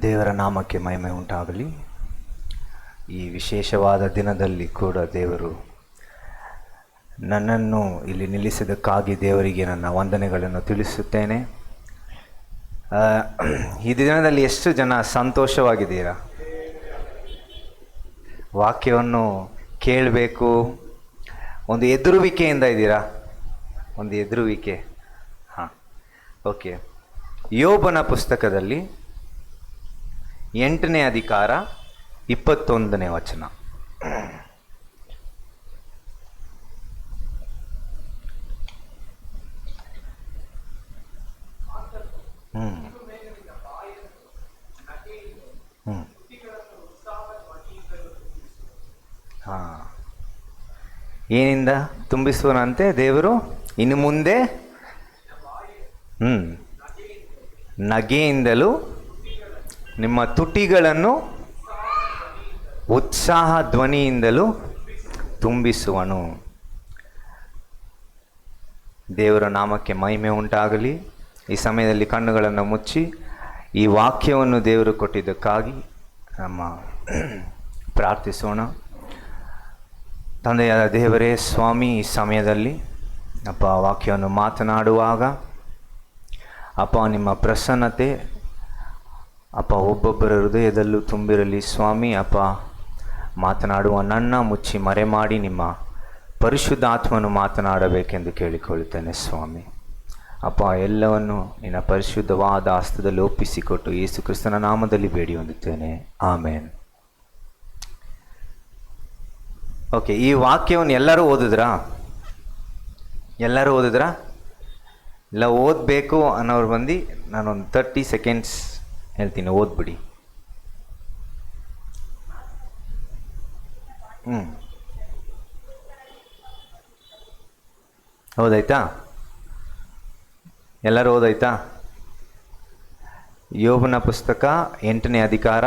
ದೇವರ ನಾಮಕ್ಕೆ ಮಹಿಮೆ ಉಂಟಾಗಲಿ. ಈ ವಿಶೇಷವಾದ ದಿನದಲ್ಲಿ ಕೂಡ ದೇವರು ನನ್ನನ್ನು ಇಲ್ಲಿ ನಿಲ್ಲಿಸಿದ್ದಕ್ಕಾಗಿ ದೇವರಿಗೆ ನನ್ನ ವಂದನೆಗಳನ್ನು ತಿಳಿಸುತ್ತೇನೆ. ಈ ದಿನದಲ್ಲಿ ಎಷ್ಟು ಜನ ಸಂತೋಷವಾಗಿದ್ದೀರಾ? ವಾಕ್ಯವನ್ನು ಕೇಳಬೇಕು, ಒಂದು ಎದುರುವಿಕೆಯಿಂದ ಇದ್ದೀರಾ? ಒಂದು ಎದುರುವಿಕೆ. ಹಾಂ, ಓಕೆ. ಯೋಬನ ಪುಸ್ತಕದಲ್ಲಿ 8ನೇ ಅಧಿಕಾರ 21ನೇ ವಚನ. ಹಾಂ, ಏನಿಂದ ತುಂಬಿಸುವನಂತೆ ದೇವರು ಇನ್ನು ಮುಂದೆ? ನಗೆಯಿಂದಲೂ ನಿಮ್ಮ ತುಟಿಗಳನ್ನು ಉತ್ಸಾಹ ಧ್ವನಿಯಿಂದಲೂ ತುಂಬಿಸುವನು. ದೇವರ ನಾಮಕ್ಕೆ ಮಹಿಮೆ ಉಂಟಾಗಲಿ. ಈ ಸಮಯದಲ್ಲಿ ಕಣ್ಣುಗಳನ್ನು ಮುಚ್ಚಿ ಈ ವಾಕ್ಯವನ್ನು ದೇವರು ಕೊಟ್ಟಿದ್ದಕ್ಕಾಗಿ ನಮ್ಮ ಪ್ರಾರ್ಥಿಸೋಣ. ತಂದೆಯಾದ ದೇವರೇ ಸ್ವಾಮಿ, ಈ ಸಮಯದಲ್ಲಿ ಅಪ್ಪ ವಾಕ್ಯವನ್ನು ಮಾತನಾಡುವಾಗ ಅಪ್ಪ ನಿಮ್ಮ ಪ್ರಸನ್ನತೆ ಅಪ್ಪ ಒಬ್ಬೊಬ್ಬರ ಹೃದಯದಲ್ಲೂ ತುಂಬಿರಲಿ ಸ್ವಾಮಿ. ಅಪ್ಪ ಮಾತನಾಡುವ ನನ್ನ ಮುಚ್ಚಿ ಮರೆ ಮಾಡಿ ನಿಮ್ಮ ಪರಿಶುದ್ಧಾತ್ಮನು ಮಾತನಾಡಬೇಕೆಂದು ಕೇಳಿಕೊಳ್ಳುತ್ತೇನೆ ಸ್ವಾಮಿ. ಅಪ್ಪ ಎಲ್ಲವನ್ನು ನಿನ್ನ ಪರಿಶುದ್ಧವಾದ ಹಸ್ತದಲ್ಲಿ ಒಪ್ಪಿಸಿಕೊಟ್ಟು ಯೇಸು ಕ್ರಿಸ್ತನ ನಾಮದಲ್ಲಿ ಬೇಡಿ ಹೊಂದುತ್ತೇನೆ, ಆಮೇನ್. ಓಕೆ, ಈ ವಾಕ್ಯವನ್ನು ಎಲ್ಲರೂ ಓದಿದ್ರಾ? ಎಲ್ಲರೂ ಓದಿದ್ರಾ? ಇಲ್ಲ ಓದಬೇಕು ಅನ್ನೋರು ಬಂದು ನಾನೊಂದು 30 ಸೆಕೆಂಡ್ಸ್ ಹೇಳ್ತೀನಿ, ಓದ್ಬಿಡಿ. ಹೌದಾಯ್ತಾ? ಎಲ್ಲರೂ ಓದಾಯ್ತಾ? ಯೋಬನ ಪುಸ್ತಕ 8ನೇ ಅಧಿಕಾರ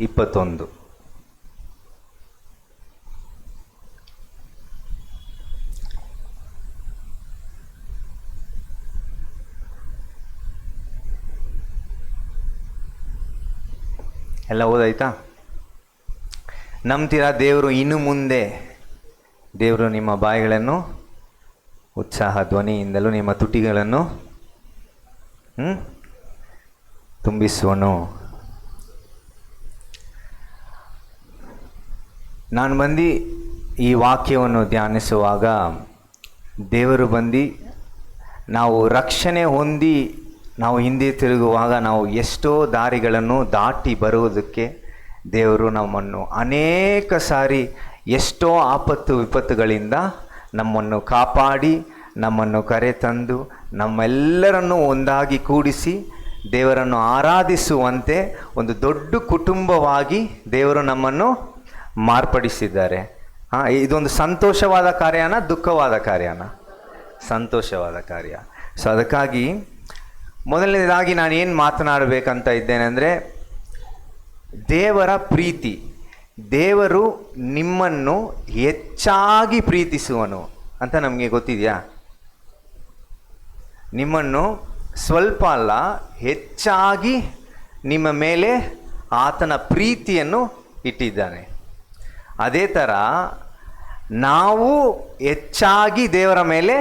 21. ಎಲ್ಲ ಓದಾಯ್ತಾ? ನಂಬ್ತೀರಾ? ದೇವರು ಇನ್ನು ಮುಂದೆ ದೇವರು ನಿಮ್ಮ ಬಾಯಿಗಳನ್ನು ಉತ್ಸಾಹ ಧ್ವನಿಯಿಂದಲೂ ನಿಮ್ಮ ತುಟಿಗಳನ್ನು ತುಂಬಿಸುವನು. ನಾನು ಬಂದು ಈ ವಾಕ್ಯವನ್ನು ಧ್ಯಾನಿಸುವಾಗ ದೇವರು ಬಂದು ನಾವು ರಕ್ಷಣೆ ಹೊಂದಿ ನಾವು ಹಿಂದೆ ತಿರುಗುವಾಗ ನಾವು ಎಷ್ಟೋ ದಾರಿಗಳನ್ನು ದಾಟಿ ಬರುವುದಕ್ಕೆ ದೇವರು ನಮ್ಮನ್ನು ಅನೇಕ ಸಾರಿ ಎಷ್ಟೋ ಆಪತ್ತು ವಿಪತ್ತುಗಳಿಂದ ನಮ್ಮನ್ನು ಕಾಪಾಡಿ ನಮ್ಮನ್ನು ಕರೆತಂದು ನಮ್ಮೆಲ್ಲರನ್ನು ಒಂದಾಗಿ ಕೂಡಿಸಿ ದೇವರನ್ನು ಆರಾಧಿಸುವಂತೆ ಒಂದು ದೊಡ್ಡ ಕುಟುಂಬವಾಗಿ ದೇವರು ನಮ್ಮನ್ನು ಮಾರ್ಪಡಿಸಿದ್ದಾರೆ. ಇದೊಂದು ಸಂತೋಷವಾದ ಕಾರ್ಯನ ದುಃಖವಾದ ಕಾರ್ಯನ? ಸಂತೋಷವಾದ ಕಾರ್ಯ. ಸೊ ಅದಕ್ಕಾಗಿ ಮೊದಲನೇದಾಗಿ ನಾನು ಏನು ಮಾತನಾಡಬೇಕಂತ ಇದ್ದೇನೆ ಅಂದರೆ, ದೇವರ ಪ್ರೀತಿ. ದೇವರು ನಿಮ್ಮನ್ನು ಹೆಚ್ಚಾಗಿ ಪ್ರೀತಿಸುವನು ಅಂತ ನಮಗೆ ಗೊತ್ತಿದೆಯಾ? ನಿಮ್ಮನ್ನು ಸ್ವಲ್ಪ ಅಲ್ಲ, ಹೆಚ್ಚಾಗಿ ನಿಮ್ಮ ಮೇಲೆ ಆತನ ಪ್ರೀತಿಯನ್ನು ಇಟ್ಟಿದ್ದಾನೆ. ಅದೇ ಥರ ನಾವು ಹೆಚ್ಚಾಗಿ ದೇವರ ಮೇಲೆ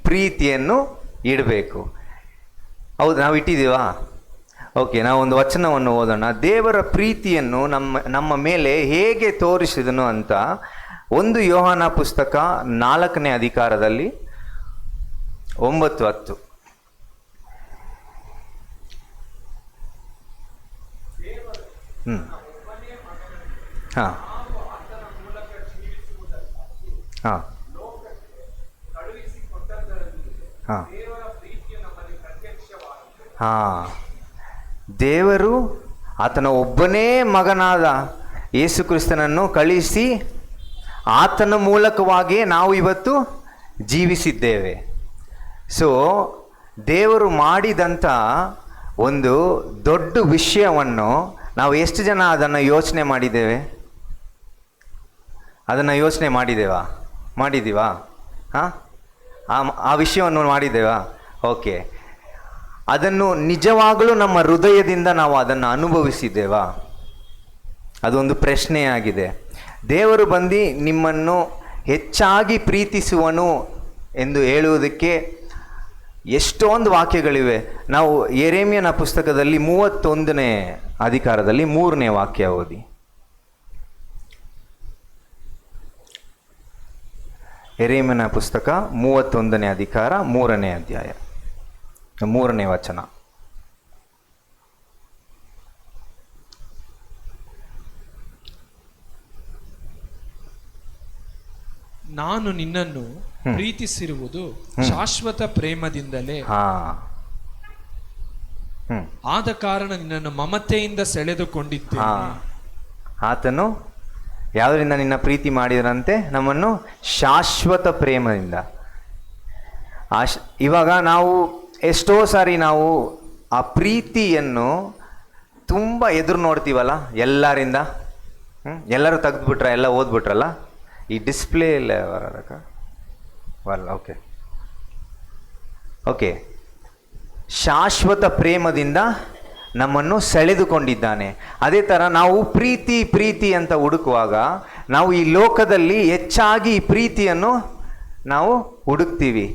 ಪ್ರೀತಿಯನ್ನು ಇಡಬೇಕು. ಹೌದು, ನಾವು ಇಟ್ಟಿದ್ದೀವಾ? ಓಕೆ, ನಾವು ಒಂದು ವಚನವನ್ನು ಓದೋಣ. ದೇವರ ಪ್ರೀತಿಯನ್ನು ನಮ್ಮ ಮೇಲೆ ಹೇಗೆ ತೋರಿಸಿದನು ಅಂತ 1 ಯೋಹಾನ ಪುಸ್ತಕ 4ನೇ ಅಧಿಕಾರದಲ್ಲಿ 9-10. ಹಾಂ ಹಾಂ ಹಾಂ ಹಾಂ ದೇವರು ಆತನ ಒಬ್ಬನೇ ಮಗನಾದ ಯೇಸು ಕ್ರಿಸ್ತನನ್ನು ಕಳಿಸಿ ಆತನ ಮೂಲಕವಾಗಿಯೇ ನಾವು ಇವತ್ತು ಜೀವಿಸಿದ್ದೇವೆ. ಸೊ ದೇವರು ಮಾಡಿದಂಥ ಒಂದು ದೊಡ್ಡ ವಿಷಯವನ್ನು ನಾವು ಎಷ್ಟು ಜನ ಅದನ್ನು ಯೋಚನೆ ಮಾಡಿದ್ದೇವೆ? ಅದನ್ನು ಯೋಚನೆ ಮಾಡಿದ್ದೀವಾ? ಹಾಂ, ಆ ವಿಷಯವನ್ನು ಮಾಡಿದ್ದೇವಾ? ಓಕೆ, ಅದನ್ನು ನಿಜವಾಗಲೂ ನಮ್ಮ ಹೃದಯದಿಂದ ನಾವು ಅದನ್ನು ಅನುಭವಿಸಿದ್ದೇವಾ? ಅದೊಂದು ಪ್ರಶ್ನೆಯಾಗಿದೆ. ದೇವರು ಬಂದು ನಿಮ್ಮನ್ನು ಹೆಚ್ಚಾಗಿ ಪ್ರೀತಿಸುವನು ಎಂದು ಹೇಳುವುದಕ್ಕೆ ಎಷ್ಟೊಂದು ವಾಕ್ಯಗಳಿವೆ. ನಾವು ಯೆರೆಮೀಯನ ಪುಸ್ತಕದಲ್ಲಿ 31ನೇ ಅಧಿಕಾರದಲ್ಲಿ 3ನೇ ವಾಕ್ಯ ಓದಿ. ಯೆರೆಮೀಯನ ಪುಸ್ತಕ 31ನೇ ಅಧಿಕಾರ 3ನೇ ಅಧ್ಯಾಯ 3ನೇ ವಚನ. ನಾನು ನಿನ್ನನ್ನು ಪ್ರೀತಿಸಿರುವುದು ಶಾಶ್ವತ ಪ್ರೇಮದಿಂದಲೇ, ಆದ ಕಾರಣ ನಿನ್ನನ್ನು ಮಮತೆಯಿಂದ ಸೆಳೆದುಕೊಂಡಿದ್ದೇನೆ. ಆತನು ಯಾವುದರಿಂದ ನಿನ್ನ ಪ್ರೀತಿ ಮಾಡಿದರಂತೆ? ನಮ್ಮನ್ನು ಶಾಶ್ವತ ಪ್ರೇಮದಿಂದ. ಇವಾಗ ನಾವು ಎಷ್ಟೋ ಸಾರಿ ನಾವು ಆ ಪ್ರೀತಿಯನ್ನು ತುಂಬ ಎದುರು ನೋಡ್ತೀವಲ್ಲ ಎಲ್ಲರಿಂದ. ಎಲ್ಲರೂ ತೆಗೆದುಬಿಟ್ರ, ಎಲ್ಲ ಓದ್ಬಿಟ್ರಲ್ಲ. ಈ ಡಿಸ್ಪ್ಲೇ ಇಲ್ಲ ಬರೋದಕ್ಕ ಬರಲ್ಲ. ಓಕೆ, ಶಾಶ್ವತ ಪ್ರೇಮದಿಂದ ನಮ್ಮನ್ನು ಸೆಳೆದುಕೊಂಡಿದ್ದಾನೆ. ಅದೇ ಥರ ನಾವು ಪ್ರೀತಿ ಅಂತ ಹುಡುಕುವಾಗ ನಾವು ಈ ಲೋಕದಲ್ಲಿ ಹೆಚ್ಚಾಗಿ ಈ ಪ್ರೀತಿಯನ್ನು ನಾವು ಹುಡುಕ್ತೀವಿ.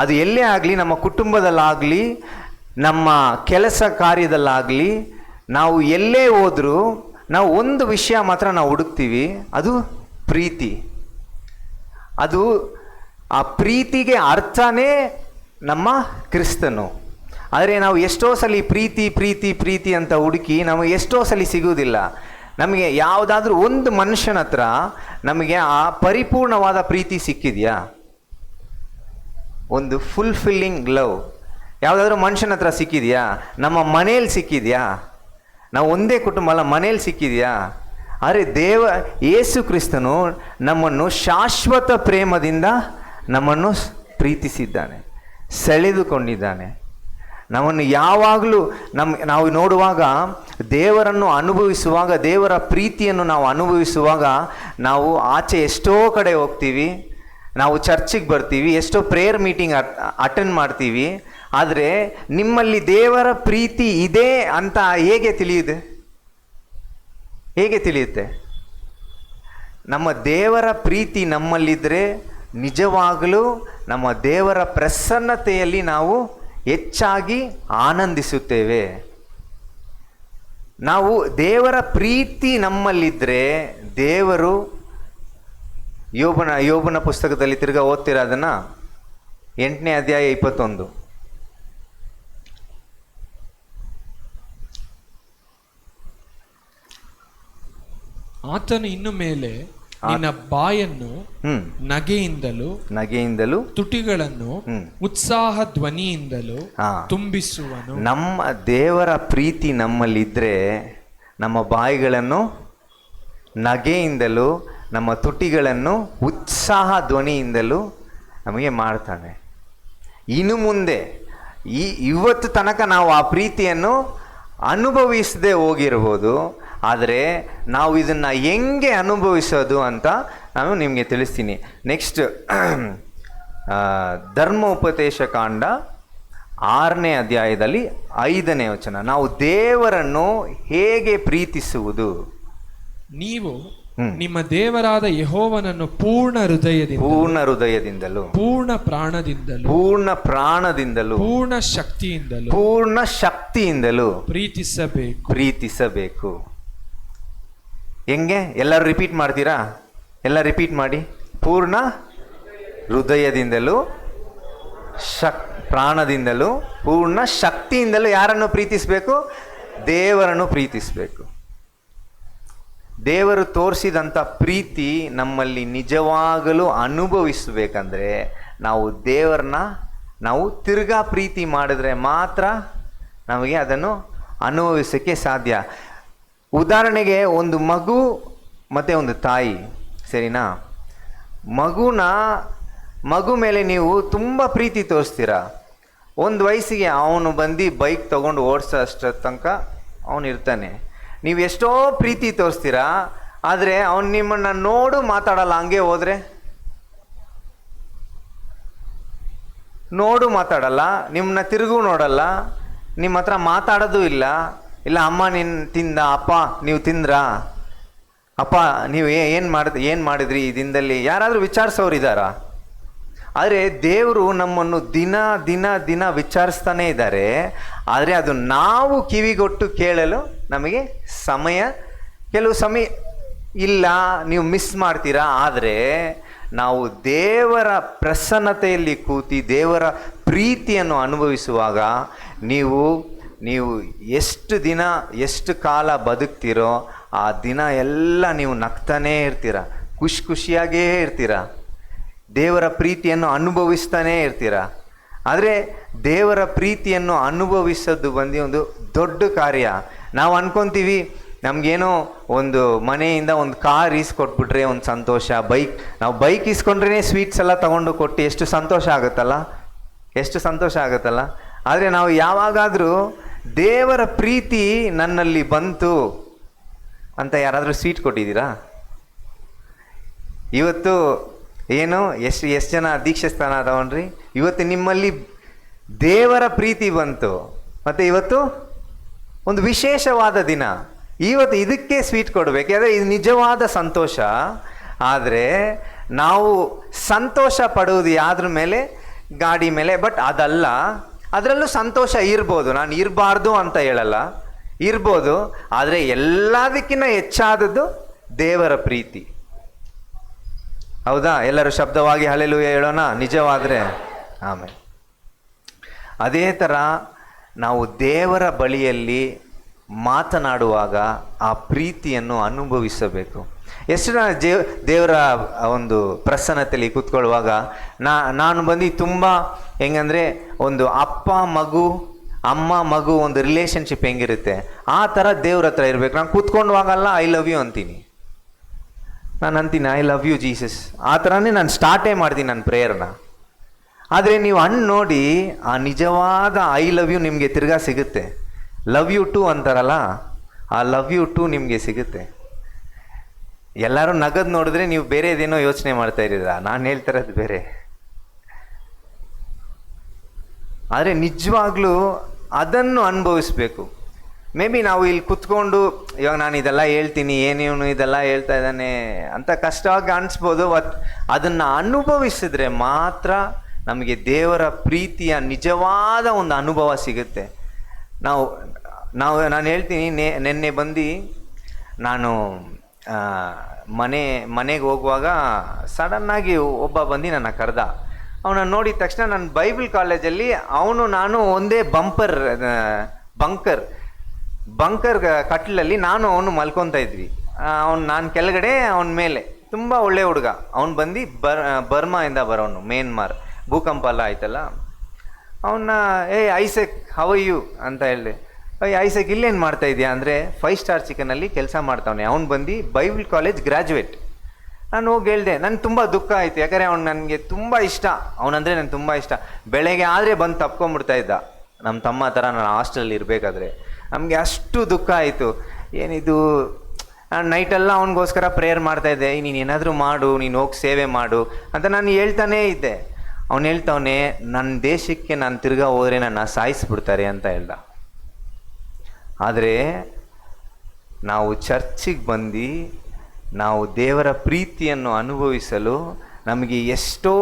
ಅದು ಎಲ್ಲೇ ಆಗಲಿ, ನಮ್ಮ ಕುಟುಂಬದಲ್ಲಾಗಲಿ, ನಮ್ಮ ಕೆಲಸ ಕಾರ್ಯದಲ್ಲಾಗಲಿ, ನಾವು ಎಲ್ಲೇ ಹೋದರೂ ನಾವು ಒಂದು ವಿಷಯ ಮಾತ್ರ ನಾವು ಹುಡುಕ್ತೀವಿ, ಅದು ಪ್ರೀತಿ. ಅದು ಆ ಪ್ರೀತಿಗೆ ಅರ್ಥನೇ ನಮ್ಮ ಕ್ರಿಸ್ತನು. ಆದರೆ ನಾವು ಎಷ್ಟೋ ಸಲ ಪ್ರೀತಿ ಅಂತ ಹುಡುಕಿ ನಮಗೆ ಎಷ್ಟೋ ಸಲ ಸಿಗುವುದಿಲ್ಲ. ನಮಗೆ ಯಾವುದಾದ್ರೂ ಒಂದು ಮನುಷ್ಯನ ಹತ್ರ ನಮಗೆ ಆ ಪರಿಪೂರ್ಣವಾದ ಪ್ರೀತಿ ಸಿಕ್ಕಿದೆಯಾ? ಒಂದು ಫುಲ್ಫಿಲ್ಲಿಂಗ್ ಲವ್ ಯಾವುದಾದ್ರೂ ಮನುಷ್ಯನ ಹತ್ರ ಸಿಕ್ಕಿದೆಯಾ? ನಮ್ಮ ಮನೇಲಿ ಸಿಕ್ಕಿದೆಯಾ? ನಾವು ಒಂದೇ ಕುಟುಂಬ ಅಲ್ಲ, ಮನೇಲಿ ಸಿಕ್ಕಿದೆಯಾ? ಆದರೆ ಯೇಸು ಕ್ರಿಸ್ತನು ನಮ್ಮನ್ನು ಶಾಶ್ವತ ಪ್ರೇಮದಿಂದ ನಮ್ಮನ್ನು ಪ್ರೀತಿಸಿದ್ದಾನೆ, ಸೆಳೆದುಕೊಂಡಿದ್ದಾನೆ. ನಮ್ಮನ್ನು ಯಾವಾಗಲೂ ನಾವು ನೋಡುವಾಗ, ದೇವರನ್ನು ಅನುಭವಿಸುವಾಗ, ದೇವರ ಪ್ರೀತಿಯನ್ನು ನಾವು ಅನುಭವಿಸುವಾಗ, ನಾವು ಆಚೆ ಎಷ್ಟೋ ಕಡೆ ಹೋಗ್ತೀವಿ, ನಾವು ಚರ್ಚಿಗೆ ಬರ್ತೀವಿ, ಎಷ್ಟೋ ಪ್ರೇಯರ್ ಮೀಟಿಂಗ್ ಅಟೆಂಡ್ ಮಾಡ್ತೀವಿ. ಆದರೆ ನಿಮ್ಮಲ್ಲಿ ದೇವರ ಪ್ರೀತಿ ಇದೆ ಅಂತ ಹೇಗೆ ತಿಳಿಯುತ್ತೆ? ನಮ್ಮ ದೇವರ ಪ್ರೀತಿ ನಮ್ಮಲ್ಲಿದ್ದರೆ ನಿಜವಾಗಲೂ ನಮ್ಮ ದೇವರ ಪ್ರಸನ್ನತೆಯಲ್ಲಿ ನಾವು ಹೆಚ್ಚಾಗಿ ಆನಂದಿಸುತ್ತೇವೆ. ನಾವು ದೇವರ ಪ್ರೀತಿ ನಮ್ಮಲ್ಲಿದ್ದರೆ, ದೇವರು ಯೋಬನ ಪುಸ್ತಕದಲ್ಲಿ ತಿರ್ಗಾ ಓದ್ತೀರಾ ಅದನ್ನು, 8ನೇ ಅಧ್ಯಾಯ 21. ಆತನು ಇನ್ನು ಮೇಲೆ ನಿನ್ನ ಬಾಯನ್ನು ನಗೆಯಿಂದಲೂ ತುಟಿಗಳನ್ನು ಉತ್ಸಾಹ ಧ್ವನಿಯಿಂದಲೂ ತುಂಬಿಸುವನು. ನಮ್ಮ ದೇವರ ಪ್ರೀತಿ ನಮ್ಮಲ್ಲಿದ್ದರೆ ನಮ್ಮ ಬಾಯಿಗಳನ್ನು ನಗೆಯಿಂದಲೂ ನಮ್ಮ ತುಟಿಗಳನ್ನು ಉತ್ಸಾಹ ಧ್ವನಿಯಿಂದಲೂ ನಮಗೆ ಮಾಡ್ತಾನೆ. ಇನ್ನು ಮುಂದೆ ಇವತ್ತು ತನಕ ನಾವು ಆ ಪ್ರೀತಿಯನ್ನು ಅನುಭವಿಸದೆ ಹೋಗಿರ್ಬೋದು, ಆದರೆ ನಾವು ಇದನ್ನು ಹೆಂಗೆ ಅನುಭವಿಸೋದು ಅಂತ ನಾನು ನಿಮಗೆ ತಿಳಿಸ್ತೀನಿ. ನೆಕ್ಸ್ಟ್ ಧರ್ಮ ಉಪದೇಶ ಕಾಂಡ 6ನೇ ಅಧ್ಯಾಯದಲ್ಲಿ 5ನೇ ವಚನ. ನಾವು ದೇವರನ್ನು ಹೇಗೆ ಪ್ರೀತಿಸುವುದು? ನೀವು ನಿಮ್ಮ ದೇವರಾದ ಯೆಹೋವನನ್ನು ಪೂರ್ಣ ಹೃದಯದಿಂದಲೂ ಪೂರ್ಣ ಪ್ರಾಣದಿಂದಲೂ ಪೂರ್ಣ ಶಕ್ತಿಯಿಂದಲೂ ಪ್ರೀತಿಸಬೇಕು. ಹೆಂಗೆ? ಎಲ್ಲರೂ ರಿಪೀಟ್ ಮಾಡ್ತೀರಾ? ಎಲ್ಲ ರಿಪೀಟ್ ಮಾಡಿ. ಪೂರ್ಣ ಹೃದಯದಿಂದಲೂ ಪ್ರಾಣದಿಂದಲೂ ಪೂರ್ಣ ಶಕ್ತಿಯಿಂದಲೂ ಯಾರನ್ನು ಪ್ರೀತಿಸಬೇಕು? ದೇವರನ್ನು ಪ್ರೀತಿಸಬೇಕು. ದೇವರು ತೋರಿಸಿದಂಥ ಪ್ರೀತಿ ನಮ್ಮಲ್ಲಿ ನಿಜವಾಗಲೂ ಅನುಭವಿಸಬೇಕಂದ್ರೆ ನಾವು ದೇವರನ್ನ ನಾವು ತಿರ್ಗಾ ಪ್ರೀತಿ ಮಾಡಿದ್ರೆ ಮಾತ್ರ ನಮಗೆ ಅದನ್ನು ಅನುಭವಿಸೋಕ್ಕೆ ಸಾಧ್ಯ. ಉದಾಹರಣೆಗೆ ಒಂದು ಮಗು ಮತ್ತು ಒಂದು ತಾಯಿ, ಸರಿನಾ? ಮಗು ಮೇಲೆ ನೀವು ತುಂಬ ಪ್ರೀತಿ ತೋರಿಸ್ತೀರ. ಒಂದು ವಯಸ್ಸಿಗೆ ಅವನು ಬಂದು ಬೈಕ್ ತೊಗೊಂಡು ಓಡಿಸೋ ಅಷ್ಟರ ತನಕ ಅವನು ಇರ್ತಾನೆ. ನೀವು ಎಷ್ಟೋ ಪ್ರೀತಿ ತೋರಿಸ್ತೀರಾ, ಆದರೆ ಅವನು ನಿಮ್ಮನ್ನು ನೋಡು ಮಾತಾಡಲ್ಲ. ಹಂಗೆ ಹೋದರೆ ನೋಡು ಮಾತಾಡಲ್ಲ, ನಿಮ್ಮನ್ನ ತಿರುಗೂ ನೋಡಲ್ಲ, ನಿಮ್ಮ ಹತ್ರ ಮಾತಾಡೋದು ಇಲ್ಲ. ಇಲ್ಲ, ಅಮ್ಮ ನೀನು ತಿಂದ, ಅಪ್ಪ ನೀವು ತಿಂದ್ರಾ, ಅಪ್ಪ ನೀವು ಏನು ಮಾಡಿದ್ರಿ ಈ ದಿನದಲ್ಲಿ, ಯಾರಾದರೂ ವಿಚಾರಿಸೋರು ಇದ್ದಾರಾ? ಆದರೆ ದೇವರು ನಮ್ಮನ್ನು ದಿನ ದಿನ ದಿನ ವಿಚಾರಿಸ್ತಾನೇ ಇದ್ದಾರೆ. ಆದರೆ ಅದು ನಾವು ಕಿವಿಗೊಟ್ಟು ಕೇಳಲು ನಮಗೆ ಕೆಲವು ಸಮಯ ಇಲ್ಲ, ನೀವು ಮಿಸ್ ಮಾಡ್ತೀರಾ. ಆದರೆ ನಾವು ದೇವರ ಪ್ರಸನ್ನತೆಯಲ್ಲಿ ಕೂತಿ ದೇವರ ಪ್ರೀತಿಯನ್ನು ಅನುಭವಿಸುವಾಗ ನೀವು ಎಷ್ಟು ದಿನ ಎಷ್ಟು ಕಾಲ ಬದುಕ್ತಿರೋ ಆ ದಿನ ಎಲ್ಲ ನೀವು ನಗ್ತಾನೇ ಇರ್ತೀರ, ಖುಷಿಯಾಗೇ ಇರ್ತೀರ, ದೇವರ ಪ್ರೀತಿಯನ್ನು ಅನುಭವಿಸ್ತಾನೇ ಇರ್ತೀರ. ಆದರೆ ದೇವರ ಪ್ರೀತಿಯನ್ನು ಅನುಭವಿಸೋದು ಒಂದು ದೊಡ್ಡ ಕಾರ್ಯ. ನಾವು ಅನ್ಕೊತೀವಿ ನಮಗೇನೋ ಒಂದು ಮನೆಯಿಂದ ಒಂದು ಕಾರ್ ಈಸ್ಕೊಟ್ಬಿಟ್ರೆ ಒಂದು ಸಂತೋಷ, ನಾವು ಬೈಕ್ ಈಸ್ಕೊಂಡ್ರೇ ಸ್ವೀಟ್ಸ್ ಎಲ್ಲ ತೊಗೊಂಡು ಕೊಟ್ಟು ಎಷ್ಟು ಸಂತೋಷ ಆಗುತ್ತಲ್ಲ. ಆದರೆ ನಾವು ಯಾವಾಗಾದರೂ ದೇವರ ಪ್ರೀತಿ ನನ್ನಲ್ಲಿ ಬಂತು ಅಂತ ಯಾರಾದರೂ ಸ್ವೀಟ್ ಕೊಟ್ಟಿದ್ದೀರಾ? ಇವತ್ತು ಎಷ್ಟು ಜನ ದೀಕ್ಷೆ ಸ್ಥಾನ ತಗೊಂಡ್ರಿ? ಇವತ್ತು ನಿಮ್ಮಲ್ಲಿ ದೇವರ ಪ್ರೀತಿ ಬಂತು. ಮತ್ತು ಇವತ್ತು ಒಂದು ವಿಶೇಷವಾದ ದಿನ. ಇವತ್ತು ಇದಕ್ಕೆ ಸ್ವೀಟ್ ಕೊಡಬೇಕು, ಯಾಕಂದರೆ ಇದು ನಿಜವಾದ ಸಂತೋಷ. ಆದರೆ ನಾವು ಸಂತೋಷ ಪಡುವುದು ಯಾದ್ರ ಮೇಲೆ? ಗಾಡಿ ಮೇಲೆ. ಬಟ್ ಅದಲ್ಲ, ಅದರಲ್ಲೂ ಸಂತೋಷ ಇರ್ಬೋದು, ನಾನು ಇರಬಾರ್ದು ಅಂತ ಹೇಳಲ್ಲ, ಇರ್ಬೋದು. ಆದರೆ ಎಲ್ಲದಕ್ಕಿಂತ ಹೆಚ್ಚಾದದ್ದು ದೇವರ ಪ್ರೀತಿ. ಹೌದಾ? ಎಲ್ಲರೂ ಶಬ್ದವಾಗಿ ಹಲ್ಲೆಲೂಯ ಹೇಳೋಣ ನಿಜವಾದರೆ. ಆಮೇಲೆ ಅದೇ ಥರ ನಾವು ದೇವರ ಬಳಿಯಲ್ಲಿ ಮಾತನಾಡುವಾಗ ಆ ಪ್ರೀತಿಯನ್ನು ಅನುಭವಿಸಬೇಕು. ಎಷ್ಟು ಜನ ದೇವರ ಒಂದು ಪ್ರಸನ್ನತೆಯಲ್ಲಿ ಕೂತ್ಕೊಳ್ಳುವಾಗ ನಾನು ಬಂದು ತುಂಬ ಹೆಂಗಂದರೆ ಒಂದು ಅಮ್ಮ ಮಗು ಒಂದು ರಿಲೇಷನ್ಶಿಪ್ ಹೆಂಗಿರುತ್ತೆ ಆ ಥರ ದೇವ್ರ ಹತ್ರ ಇರಬೇಕು. ನಾನು ಕೂತ್ಕೊಂಡವಾಗಲ್ಲ ಐ ಲವ್ ಯು ಅಂತೀನಿ, ನಾನು ಅಂತೀನಿ ಐ ಲವ್ ಯು ಜೀಸಸ್, ಆ ಥರನೇ ನಾನು ಸ್ಟಾರ್ಟೇ ಮಾಡ್ತೀನಿ ನನ್ನ ಪ್ರೇಯರ್ನ. ಆದರೆ ನೀವು ನೋಡಿ ಆ ನಿಜವಾದ ಐ ಲವ್ ಯು ನಿಮಗೆ ತಿರ್ಗಾ ಸಿಗುತ್ತೆ. ಲವ್ ಯು ಟು ಅಂತಾರಲ್ಲ, ಆ ಲವ್ ಯು ಟು ನಿಮಗೆ ಸಿಗುತ್ತೆ. ಎಲ್ಲರೂ ನಗದು ನೋಡಿದ್ರೆ ನೀವು ಬೇರೆದೇನೋ ಯೋಚನೆ ಮಾಡ್ತಾ ಇದ್ದೀರಾ, ನಾನು ಹೇಳ್ತಾ ಇರೋದು ಬೇರೆ. ಆದರೆ ನಿಜವಾಗ್ಲೂ ಅದನ್ನು ಅನುಭವಿಸ್ಬೇಕು. ಮೇ ಬಿ ನಾವು ಇಲ್ಲಿ ಕುತ್ಕೊಂಡು ಇವಾಗ ನಾನು ಇದೆಲ್ಲ ಹೇಳ್ತೀನಿ, ಏನೇನು ಇದೆಲ್ಲ ಹೇಳ್ತಾ ಇದ್ದಾನೆ ಅಂತ ಕಷ್ಟವಾಗಿ ಅನಿಸ್ಬೋದು. ಅದನ್ನು ಅನುಭವಿಸಿದ್ರೆ ಮಾತ್ರ ನಮಗೆ ದೇವರ ಪ್ರೀತಿಯ ನಿಜವಾದ ಒಂದು ಅನುಭವ ಸಿಗುತ್ತೆ. ನಾನು ಹೇಳ್ತೀನಿ, ನೆನ್ನೆ ಬಂದು ನಾನು ಮನೆಗೆ ಹೋಗುವಾಗ ಸಡನ್ನಾಗಿ ಒಬ್ಬ ಬಂದು ನನ್ನ ಕರೆದ. ಅವನನ್ನು ನೋಡಿದ ತಕ್ಷಣ ನನ್ನ ಬೈಬಲ್ ಕಾಲೇಜಲ್ಲಿ ನಾನು ಒಂದೇ ಬಂಕರ್ ಕಟ್ಲಲ್ಲಿ ಅವನು ಮಲ್ಕೊತಾ ಇದ್ವಿ. ನಾನು ಕೆಳಗಡೆ ಅವನ ಮೇಲೆ. ತುಂಬ ಒಳ್ಳೆ ಹುಡುಗ. ಅವನು ಬಂದು ಬರ್ಮಾಯಿಂದ ಬರೋನು, ಮ್ಯಾನ್ಮಾರ್ ಭೂಕಂಪ ಎಲ್ಲ ಆಯ್ತಲ್ಲ. ಅವನ್ನ ಐಸೆಕ್ ಹೌ ಯು ಅಂತ ಹೇಳಿದೆ. ಐಸೆಕ್ ಇಲ್ಲೇನು ಮಾಡ್ತಾ ಇದೆಯಾ ಅಂದರೆ 5 ಸ್ಟಾರ್ ಚಿಕನಲ್ಲಿ ಕೆಲಸ ಮಾಡ್ತಾವನೆ. ಅವ್ನು ಬಂದು ಬೈಬಲ್ ಕಾಲೇಜ್ ಗ್ರ್ಯಾಜುಯೇಟ್. ನಾನು ಹೋಗಿ ಹೇಳಿದೆ, ನನಗೆ ತುಂಬ ದುಃಖ ಆಯಿತು. ಯಾಕಂದರೆ ಅವ್ನು ನನಗೆ ತುಂಬ ಇಷ್ಟ, ಅವನಂದರೆ ನನಗೆ ತುಂಬ ಇಷ್ಟ. ಬೆಳಗ್ಗೆ ಆದರೆ ಬಂದು ತಪ್ಕೊಂಬಿಡ್ತಾ ಇದ್ದ, ನಮ್ಮ ತಮ್ಮ ಥರ ನಾನು ಹಾಸ್ಟೆಲಲ್ಲಿ ಇರಬೇಕಾದ್ರೆ. ನಮಗೆ ಅಷ್ಟು ದುಃಖ ಆಯಿತು. ಏನಿದು, ನಾನು ನೈಟೆಲ್ಲ ಅವನಿಗೋಸ್ಕರ ಪ್ರೇಯರ್ ಮಾಡ್ತಾಯಿದ್ದೆ, ನೀನು ಏನಾದರೂ ಮಾಡು, ನೀನು ಹೋಗಿ ಸೇವೆ ಮಾಡು ಅಂತ ನಾನು ಹೇಳ್ತಾನೇ ಇದ್ದೆ. ಅವನು ಹೇಳ್ತವನೆ, ನನ್ನ ದೇಶಕ್ಕೆ ನಾನು ತಿರ್ಗಾ ಹೋದರೆ ನನ್ನ ಸಾಯಿಸ್ಬಿಡ್ತಾರೆ ಅಂತ ಹೇಳ್ದ. ಆದರೆ ನಾವು ಚರ್ಚಿಗೆ ಬಂದು ನಾವು ದೇವರ ಪ್ರೀತಿಯನ್ನು ಅನುಭವಿಸಲು ನಮಗೆ ಎಷ್ಟೋ